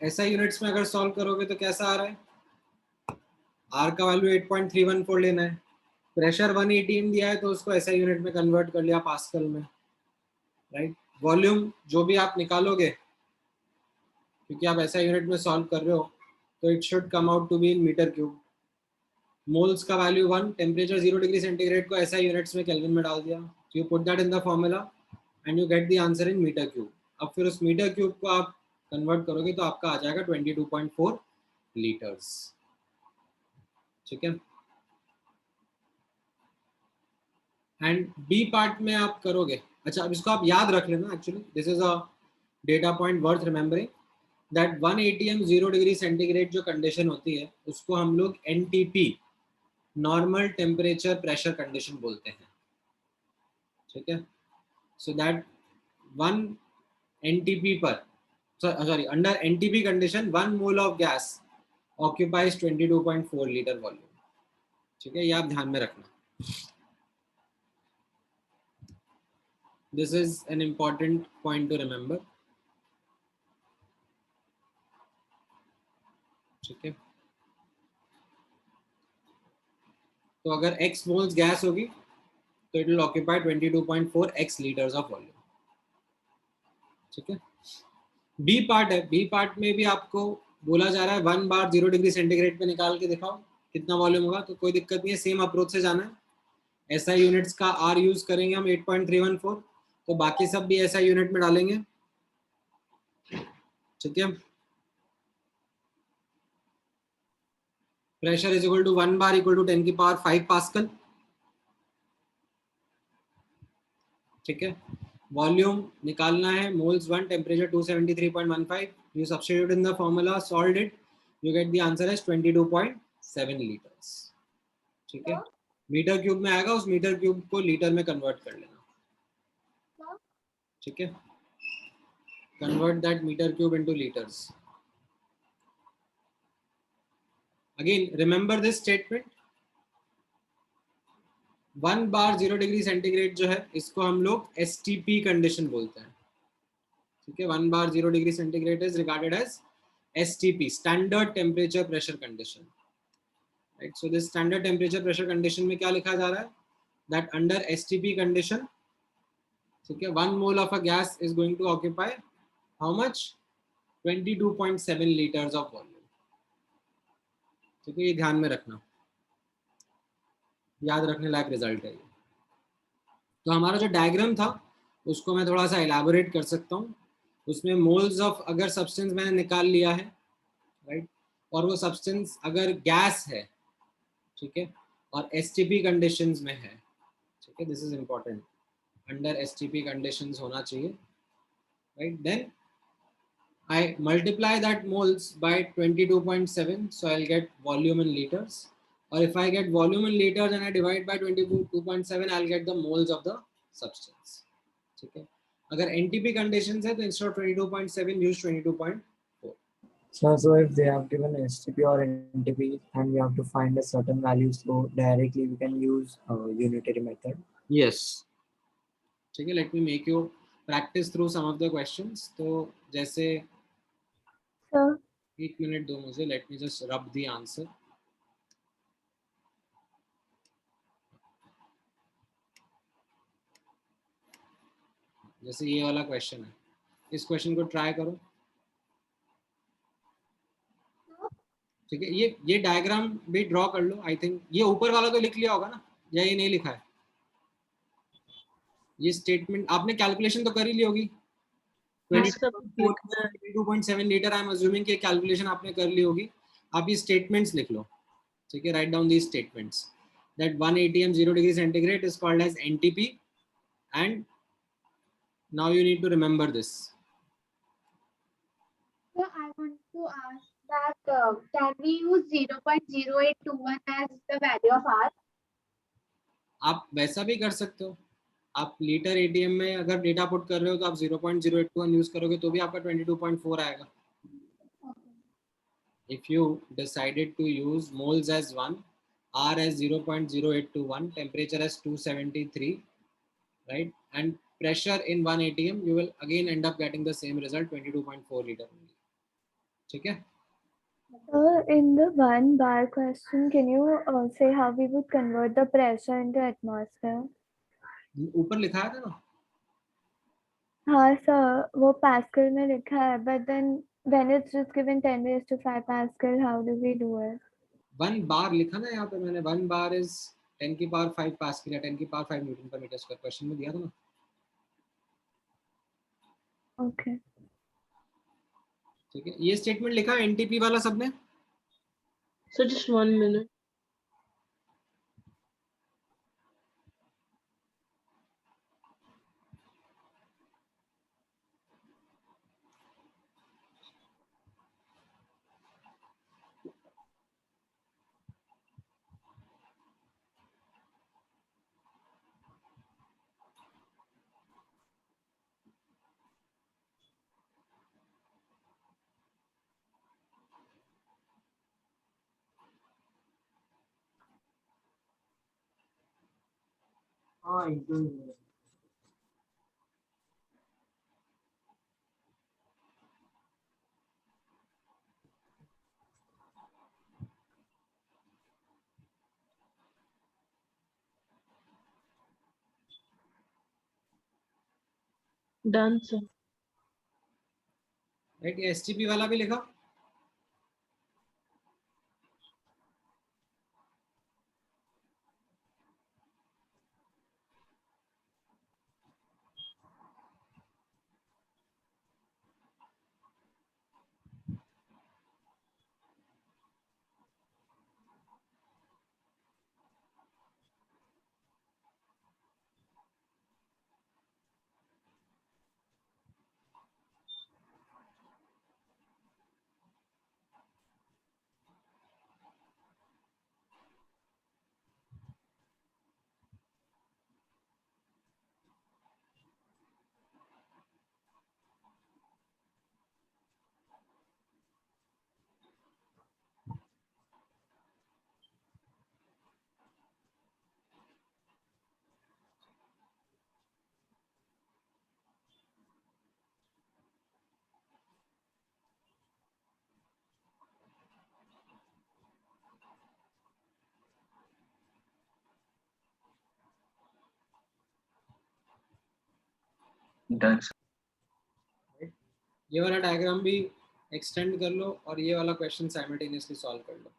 ऐसा यूनिट्स में अगर सॉल्व करोगे तो कैसा आ रहा है? आर का वैल्यू 8.314 लेना है, प्रेशर 1 atm दिया है तो उसको ऐसा यूनिट में कन्वर्ट कर लिया पास्कल में, राइट। वॉल्यूम जो भी आप निकालोगे, क्योंकि आप ऐसा यूनिट में सॉल्व कर रहे हो, तो it should come out to be in metre cube. Moles का वैल्यू 1, टेम्परेचर 0 डिग्री सेंटीग्रेड को ऐसा यूनिट्स में केल्विन में डाल दिया, you put that in the formula and you get the answer in metre cube. अब फिर उस मीटर क्यूब को आप कन्वर्ट करोगे तो आपका आ जाएगा 22.4 लीटर्स, ठीक है। एंड बी पार्ट में आप करोगे, अच्छा अब इसको आप याद रख लेना, actually this is a data point worth remembering that 1 atm 0 degree centigrade जो कंडीशन होती है उसको हम लोग NTP, normal temperature pressure condition बोलते हैं, ठीक है। सो दैट 1 NTP पर, sorry, under NTP condition 1 mole of gas occupies 22.4 liter volume, ठीक है, ये आप ध्यान में रखना। This is an important point to remember, ठीक है। तो अगर x moles गैस होगी तो it will occupy 22.4 x liters of volume, ठीक है। बी पार्ट है, बी पार्ट में भी आपको बोला जा रहा है 1 बार 0 डिग्री सेंटीग्रेड पे निकाल के दिखाओ कितना वॉल्यूम होगा, तो कोई दिक्कत नहीं है, सेम अप्रोच से जाना है। ऐसा यूनिट्स का आर यूज करेंगे हम 8.314, तो बाकी सब भी ऐसा यूनिट में डालेंगे, ठीक है। Pressure is equal to 1 bar equal to 10 की पावर 5 पास्कल, ठीक है। वॉल्यूम निकालना है, moles 1, temperature 273.15, you substitute in the formula, solved it, you get the answer as 22.7 liters, ठीक है। मीटर क्यूब में आएगा, उस मीटर क्यूब को लीटर में कन्वर्ट कर लेना, ठीक है। Convert that metre cube into litres. Again remember this statement, 1 bar 0 degree centigrade जो है इसको हम लोग STP कंडीशन बोलते हैं, ठीक है। 1 bar 0 degree centigrade is regarded as STP, standard temperature pressure condition, right. So this standard temperature pressure condition में क्या लिखा जा रहा है, दैट अंडर STP कंडीशन, ठीक है, 1 mole of a gas is going to occupy how much, 22.7 litres of volume, ठीक है। ये ध्यान में रखना, याद रखने लायक रिजल्ट है ये। तो हमारा जो डायग्राम था उसको मैं थोड़ा सा एलैबोरेट कर सकता हूँ। उसमें मोल्स ऑफ अगर सब्सटेंस मैंने निकाल लिया है, राइट, और वो सब्सटेंस अगर गैस है, ठीक है, और STP कंडीशंस में है, ठीक है, this is important, under STP conditions होना चाहिए, right. Then I multiply that moles by 22.7, so I'll get volume in liters. Or if I get volume in liters and I divide by 22.7, I'll get the moles of the substance, ठीक है। अगर NTP conditions है तो instead of 22.7 use 22.4. So if they have given STP or NTP and we have to find a certain value, so directly we can use unitary method. Yes. ठीक है, let me make you practice through some of the questions. तो जैसे एक मिनट दो मुझे, let me just rub the answer. जैसे ये वाला क्वेश्चन है, इस क्वेश्चन को ट्राई करो, ठीक है। ये डायग्राम भी ड्रॉ कर लो। आई थिंक ये ऊपर वाला तो लिख लिया होगा ना, या ये नहीं लिखा है? ये स्टेटमेंट आपने कैलकुलेशन तो कर ही ली होगी, 22.7 लीटर, आई एम अज्यूमिंग कि कैलकुलेशन आपने कर ली होगी। आप ये स्टेटमेंट्स लिख लो, ठीक है। Write down these statements that 1 atm 0 degree centigrade is called as NTP, and now you need to remember this. So I want to ask that can we use 0.0821 as the value of R? आप वैसा भी कर सकते हो, आप लीटर ATM में अगर डेटा पुट कर रहे हो तो आप 0.081 यूज करोगे तो भी आपका 22.4 आएगा। If you decided to use moles as 1, R as 0.0821, temperature as 273, right, and pressure in 1 atm, you will again end up getting the same result, 22.4 liter only. ठीक है? In the 1 bar question, can you say how we would convert the pressure into atmosphere? ऊपर लिखा था ना? हाँ सर, वो पास्कल में लिखा है, but then when it's just given 10 raised to 5 Pascal, how do we do it? 1 बार लिखा ना यहाँ पे मैंने, 1 बार इज 10 की पावर 5 पास्कल या 10 की power 5 Newton per metre square, question में दिया था ना. Okay. ठीक है, ये स्टेटमेंट लिखा एनटीपी वाला सबने? So just 1 minute. हाँ Done, sir. राइट, ये एसटीपी वाला भी लिखा. Done. ये वाला डायग्राम भी एक्सटेंड कर लो और ये वाला क्वेश्चन साइमल्टेनियसली सॉल्व कर लो.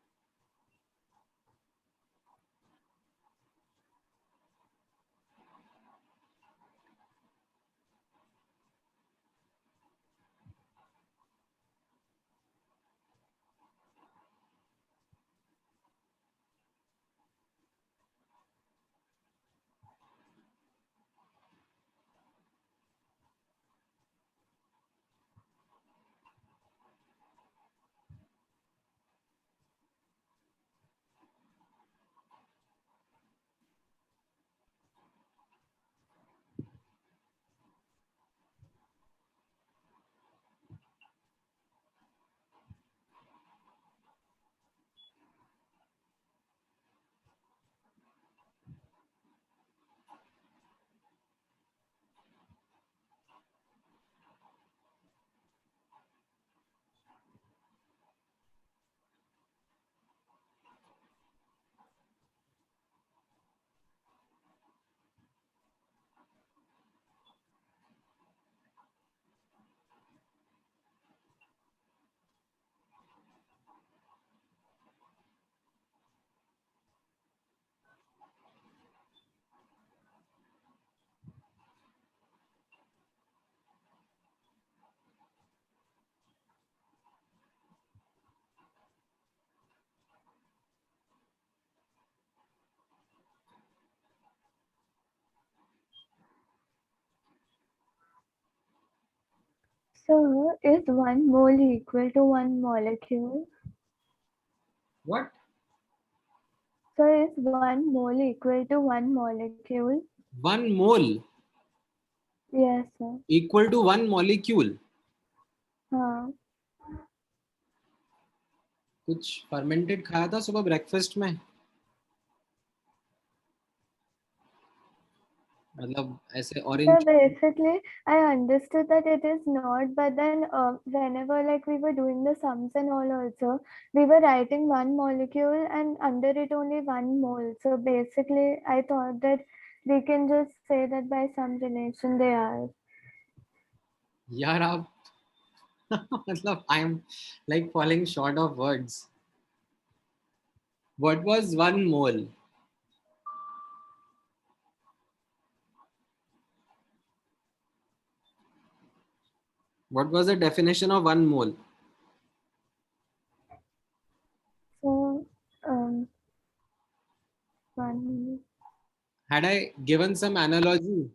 So, is 1 mole equal to 1 molecule? What? So, is 1 mole equal to 1 molecule? 1 mole Yes, sir. equal to 1 molecule. हाँ. कुछ फर्मेंटेड खाया था सुबह ब्रेकफास्ट में? मतलब ऐसे So orange. basically, I understood that it is not, but then whenever like we were doing the sums and all also, we were writing one molecule and under it only one mole. So basically, I thought that we can just say that by some relation they are. यार आप मतलब I am like falling short of words. What was one mole? What was the definition of one mole? So one. Had I given some analogy?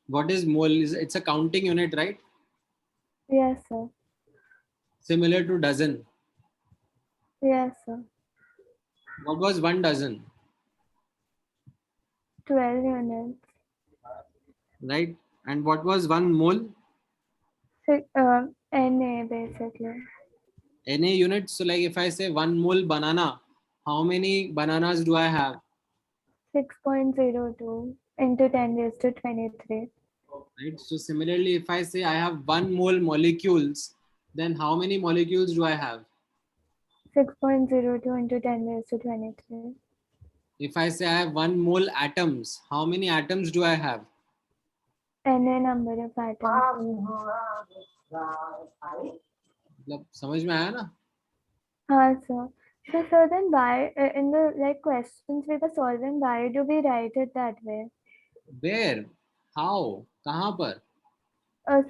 What is mole? It's a counting unit, right? Yes, sir. Similar to dozen. Yes, sir. What was one dozen? 12 units. Right? And what was one mole? Na basically. Na units. So like if I say one mole banana, how many bananas do I have? 6.02 into 10 raised to 23. Right. So similarly, if I say I have one mole molecules, then how many molecules do I have? 6.02 into 10 raised to 23. If I say I have one mole atoms, how many atoms do I have? Na number of atoms. मतलब समझ में आया ना? हाँ, sir. So then why in the like questions we were solving, why do we write it that way? Where? How? कहाँ पर?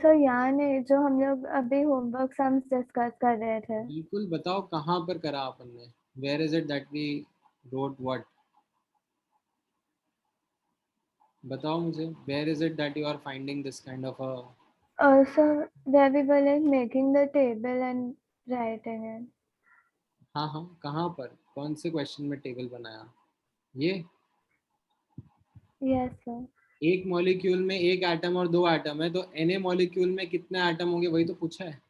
सर यहाँ नहीं, जो हम लोग अभी होमवर्क सम्स डिस्कस कर रहे थे. बिल्कुल बताओ कहाँ पर करा अपन ने? Where is it that we wrote what? बताओ मुझे. Where is it that you are finding this kind of a? So where we were like making the table and writing it. हाँ हाँ कहाँ पर? कौन से क्वेश्चन में टेबल बनाया? ये? Yes, sir. एक मॉलिक्यूल में एक एटम और दो एटम है, तो Na मॉलिक्यूल में कितने एटम होंगे वही तो पूछा है.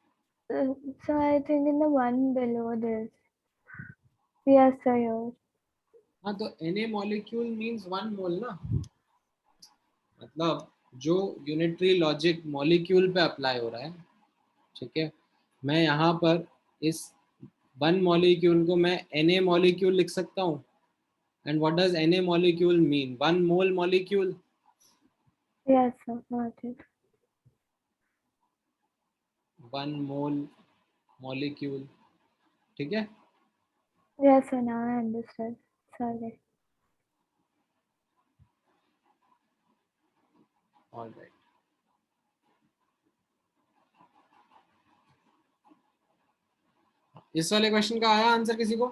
So I think in the one below this. Yes, sir. Yours. हाँ तो Na molecule means one mole ना. मतलब जो यूनिटरी लॉजिक मॉलिक्यूल पे अप्लाई हो रहा है, ठीक है. मैं यहाँ पर इस वन मॉलिक्यूल को मैं Na मॉलिक्यूल लिख सकता हूँ. And what does Na molecule mean? One mole molecule. Yes, sir. Got it. One mole molecule. ठीक है. Yes, sir. Now I understood. Sorry. All right. इस वाले क्वेश्चन का आया आंसर किसी को?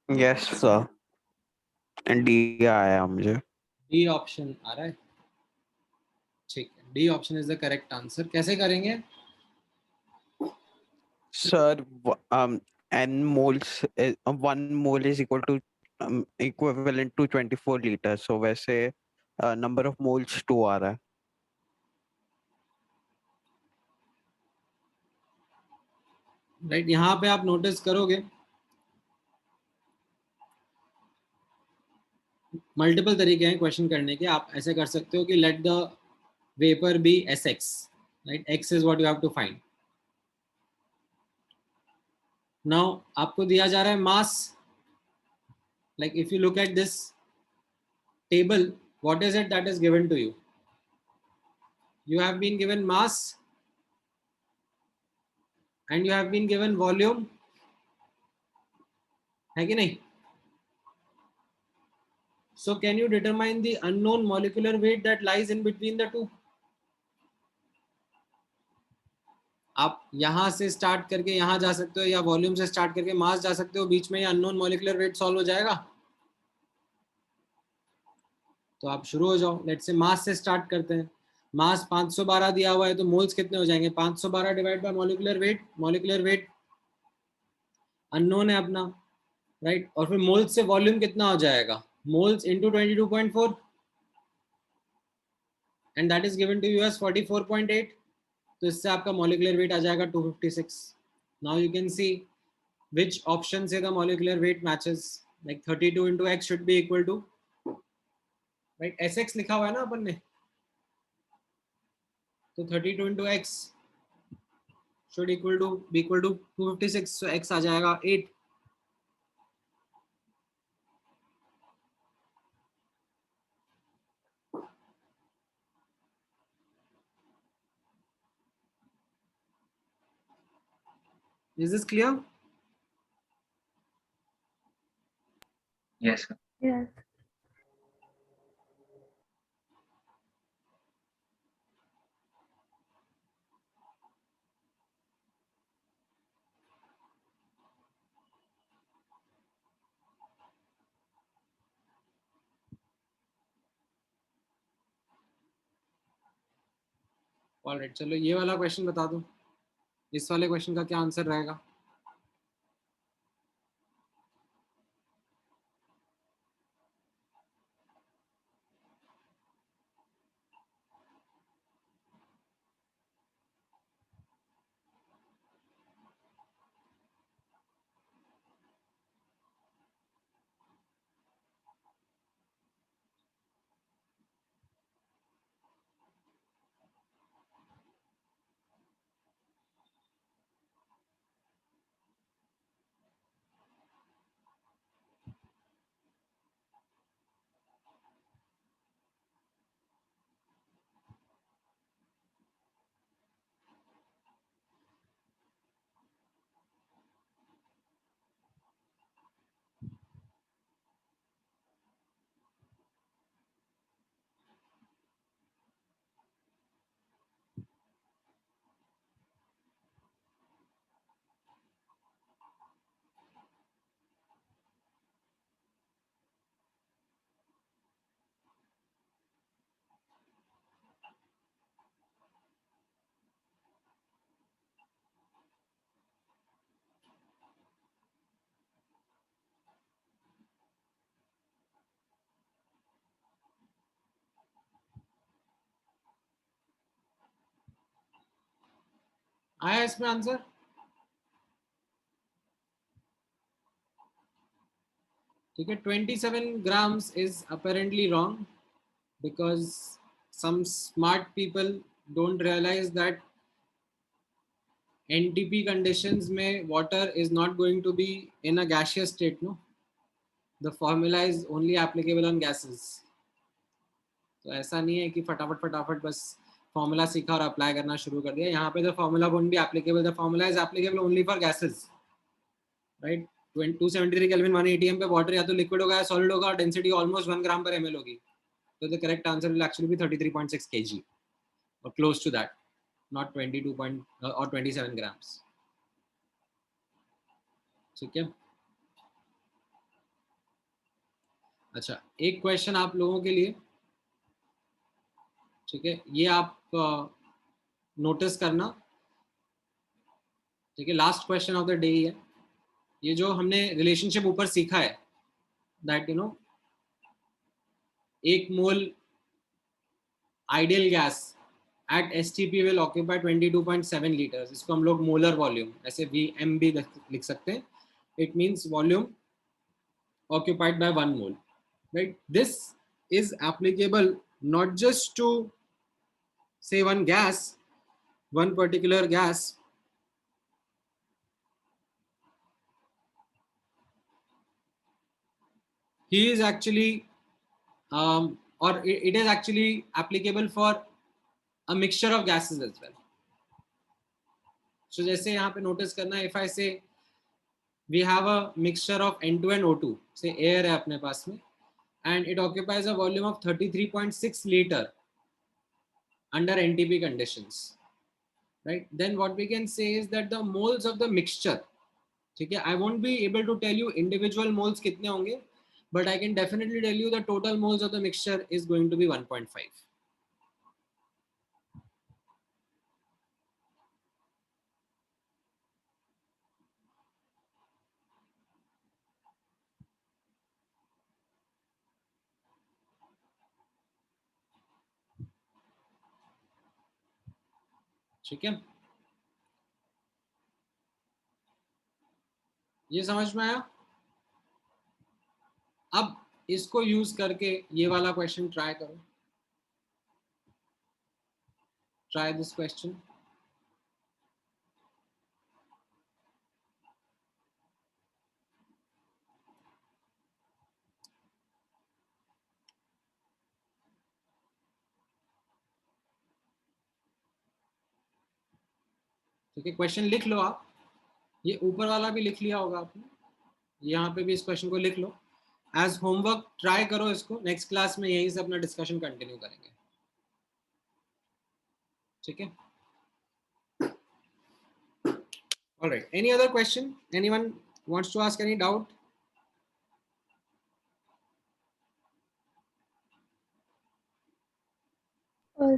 Yes, sir. And D आया मुझे. डी ऑप्शन आ रहा है. ठीक है. D option is the correct answer. कैसे करेंगे? Sir, n moles, 1 mole is equal to equivalent to 24 liters. So वैसे number of moles 2 आ रहा है. राइट. यहाँ पे आप नोटिस करोगे मल्टीपल तरीके हैं क्वेश्चन करने के. आप ऐसे कर सकते हो कि let the vapour be Sx. Right. X is what you have to find. Now आपको दिया जा रहा है mass. Like if you look at this table, what is it that is given to you? You have been given mass and you have been given volume. है कि नहीं? So can you determine the unknown molecular weight that lies in between the two? आप यहाँ से स्टार्ट करके यहाँ जा सकते हो या वॉल्यूम से स्टार्ट करके मास जा सकते हो. बीच में ये अननोन मॉलिक्यूलर वेट सॉल्व हो जाएगा. तो आप शुरू हो जाओ. लेट्स से मास से स्टार्ट करते हैं. मास 512 दिया हुआ है, तो मोल्स कितने हो जाएंगे? 512 divide by molecular wait. Molecular wait unknown है अपना, राइट. और फिर मोल्स से वॉल्यूम कितना हो जाएगा? Moles into 22.4 and that is given to you as 44.8. तो इससे आपका मॉलिक्यूलर वेट आ जाएगा 256. Now you can see which option से the molecular weight matches. Like 32 into x should be equal to, right, sx लिखा हुआ है ना अपन ने, तो 32 into x should be equal to 256. so x आ जाएगा 8. Is this clear? Yes, sir. Yes. Alright, चलो ये वाला क्वेश्चन बता दो. इस वाले क्वेश्चन का क्या आंसर रहेगा? आया इसमें आंसर? ठीक है, 27 grams is apparently wrong because some smart people don't realize that NTP conditions में water is not going to be in a gaseous state, no? The formula is only applicable on gases. तो ऐसा नहीं है कि फटाफट फटाफट बस फॉर्मूला सीखा और अप्लाई करना शुरू कर दिया. यहाँ पे the formula won't be applicable. The formula is applicable only for gases, right. 273 kelvin 1 atm पे वाटर या तो लिक्विड होगा या सॉलिड होगा और डेंसिटी ऑलमोस्ट 1 ग्राम पर ml होगी. तो the correct answer will actually be 33.6 kg or close to that, not 22 or 27 grams. ठीक है. अच्छा, एक क्वेश्चन आप लोगों के लिए, ठीक है, ये आप नोटिस करना. ठीक है, last question of the day है. ये जो हमने रिलेशनशिप ऊपर सीखा है, दैट यू नो, एक mole ideal gas at STP will occupy 22.7 litres. इसको हम लोग मोलर वॉल्यूम, ऐसे VM भी लिख सकते हैं. It means volume occupied by 1 mole, right? This is applicable not just to say one gas, one particular gas. He is actually or it is actually applicable for a mixture of gases as well. So जैसे यहाँ पे notice करना, if I say we have a mixture of N2 and O2, say air है अपने पास में, and it occupies a volume of 33.6 liter under NTP conditions, right? Then what we can say is that the moles of the mixture, ठीक है, I won't be able to tell you individual moles कितने होंगे, but I can definitely tell you the total moles of the mixture is going to be 1.5. ठीक है, ये समझ में आया? अब इसको यूज करके ये वाला क्वेश्चन ट्राई करो, ट्राई दिस क्वेश्चन। ठीक है, क्वेश्चन लिख लो आप, ये ऊपर वाला भी लिख लिया होगा आपने, यहाँ पे भी इस क्वेश्चन को लिख लो, एज होमवर्क ट्राई करो इसको, नेक्स्ट क्लास में यहीं से अपना डिस्कशन कंटिन्यू करेंगे। ठीक है, alright, any other question, anyone wants to ask any doubt?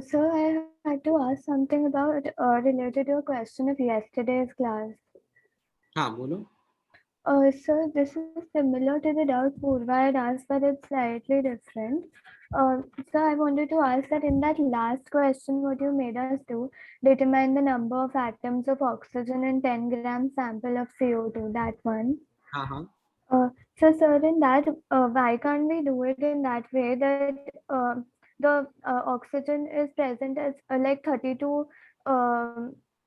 So I had to ask something about related to a question of yesterday's class. हाँ बोलो। So this is similar to the doubt Purva had asked, but it's slightly different. So I wanted to ask that in that last question, what you made us do, determine the number of atoms of oxygen in 10 gram sample of CO2, that one. हाँ हाँ, So sir, in that, why can't we do it in that way that the oxygen is present as like 32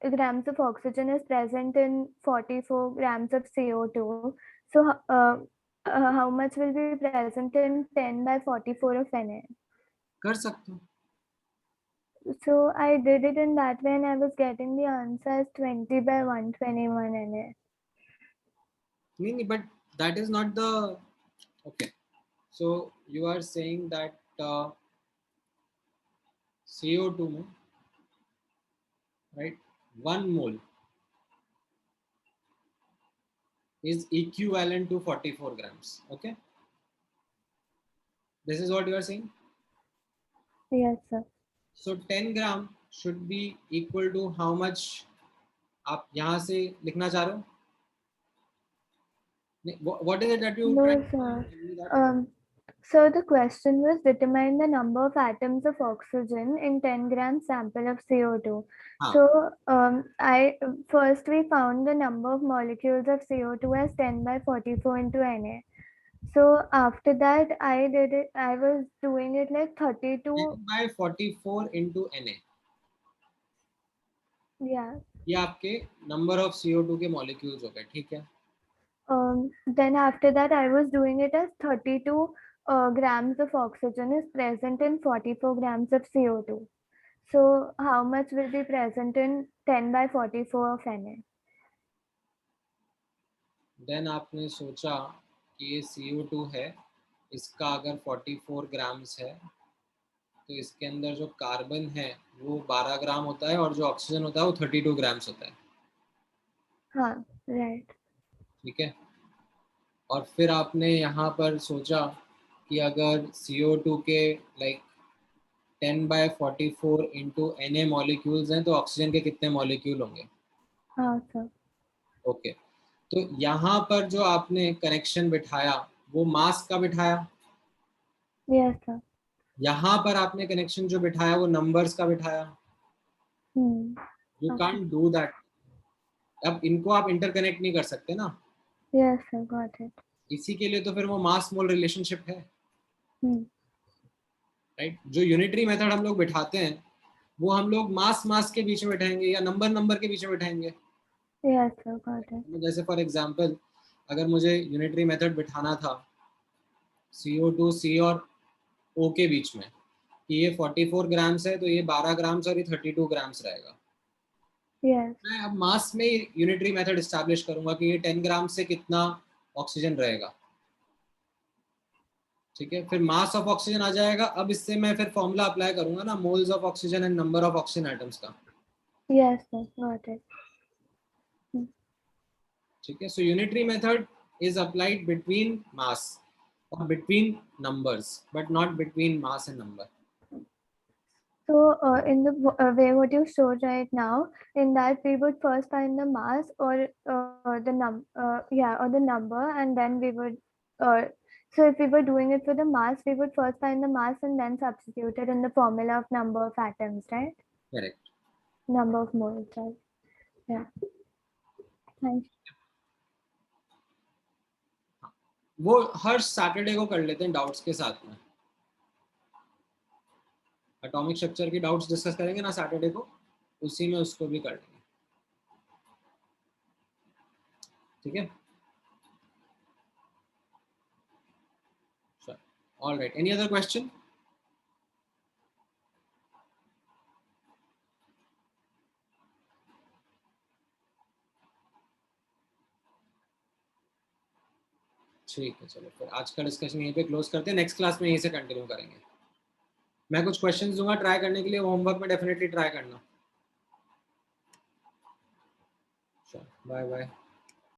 grams of oxygen is present in 44 grams of CO2. So how much will be present in 10 by 44 of Na? कर सकते हो। So I did it in that way and I was getting the answer as 20 by 121 Na. नहीं, but that is not the, okay, so you are saying that CO2 में, right, 1 mole is equivalent to 44 grams. Okay, this is what you are saying. Yes sir. So 10 gram should be equal to how much? आप यहाँ से लिखना चाह रहे हो? What is it that you No tried to sir. tell me that? So the question was determine the number of atoms of oxygen in 10 gram sample of CO2. So first we found the number of molecules of CO2 as 10 by 44 into Na. So after that I was doing it like 32. 10 by 44 into Na. Yeah. ये आपके number of CO2 के molecules हो गए, ठीक है? Then after that I was doing it as 32 grams of oxygen is present in 44 grams of CO2. So how much will be present in 10 by 44 of Na? Then आपने सोचा कि ये CO2 है, इसका अगर 44 ग्राम्स है तो इसके अंदर जो कार्बन है वो 12 ग्राम होता है और जो ऑक्सीजन होता है वो 32 ग्राम्स होता है। हाँ, राइट। ठीक है, और फिर आपने यहाँ पर सोचा कि अगर CO2 के like 10 by 44 into Na molecules हैं तो ऑक्सीजन के कितने मॉलिक्यूल होंगे? हाँ सर। ओके, तो यहाँ पर जो आपने कनेक्शन बिठाया वो मास का बिठाया? Yes sir. यहाँ पर आपने कनेक्शन जो बिठाया वो नंबर्स का बिठाया? You can't do that. अब इनको आप इंटरकनेक्ट नहीं कर सकते ना। Yes sir, got it. इसी के लिए तो फिर वो मास मोल रिलेशनशिप है, राइट? जो यूनिटरी मेथड हम लोग बिठाते हैं वो हम लोग मास के बीच में बिठाएंगे या नंबर के बीच में बिठाएंगे? Yes sir, got it. जैसे फॉर एग्जांपल अगर मुझे यूनिटरी मेथड बिठाना था CO2 C और O के बीच में कि ये 44 ग्राम्स है तो ये 12 ग्राम्स और ये 32 ग्राम्स रहेगा। yes. मैं अब मास में यूनिटरी मेथड एस्टैब्लिश करूंगा कि ये 10 ग्राम से कितना ऑक्सीजन रहेगा। ठीक है, फिर मास ऑफ ऑक्सीजन आ जाएगा। अब इससे मैं फिर फॉर्मूला अप्लाई करूंगा ना, moles of oxygen and number of oxygen atoms का। yes sir, got it. ठीक है, so unitary method is applied between mass or between numbers but not between mass and number. So in the way what you showed right now, in that we would first find the mass or the number, and then we would so if we were doing it for the mass, we would first find the mass and then substitute it in the formula of number of atoms, right? Correct. number of moles, right? Yeah. Thank you. वो हर सैटरडे को कर लेते हैं डाउट्स के साथ में. एटॉमिक स्ट्रक्चर की डाउट्स डिस्कस करेंगे ना सैटरडे को, उसी में उसको भी कर लेंगे. ठीक है. All right. Any other question? ठीक है, चलो फिर आज का डिस्कशन यहीं पे क्लोज करते हैं. नेक्स्ट क्लास में यहीं से कंटिन्यू करेंगे. मैं कुछ क्वेश्चंस दूंगा ट्राई करने के लिए, होमवर्क में डेफिनेटली ट्राई करना. चलो बाय बाय.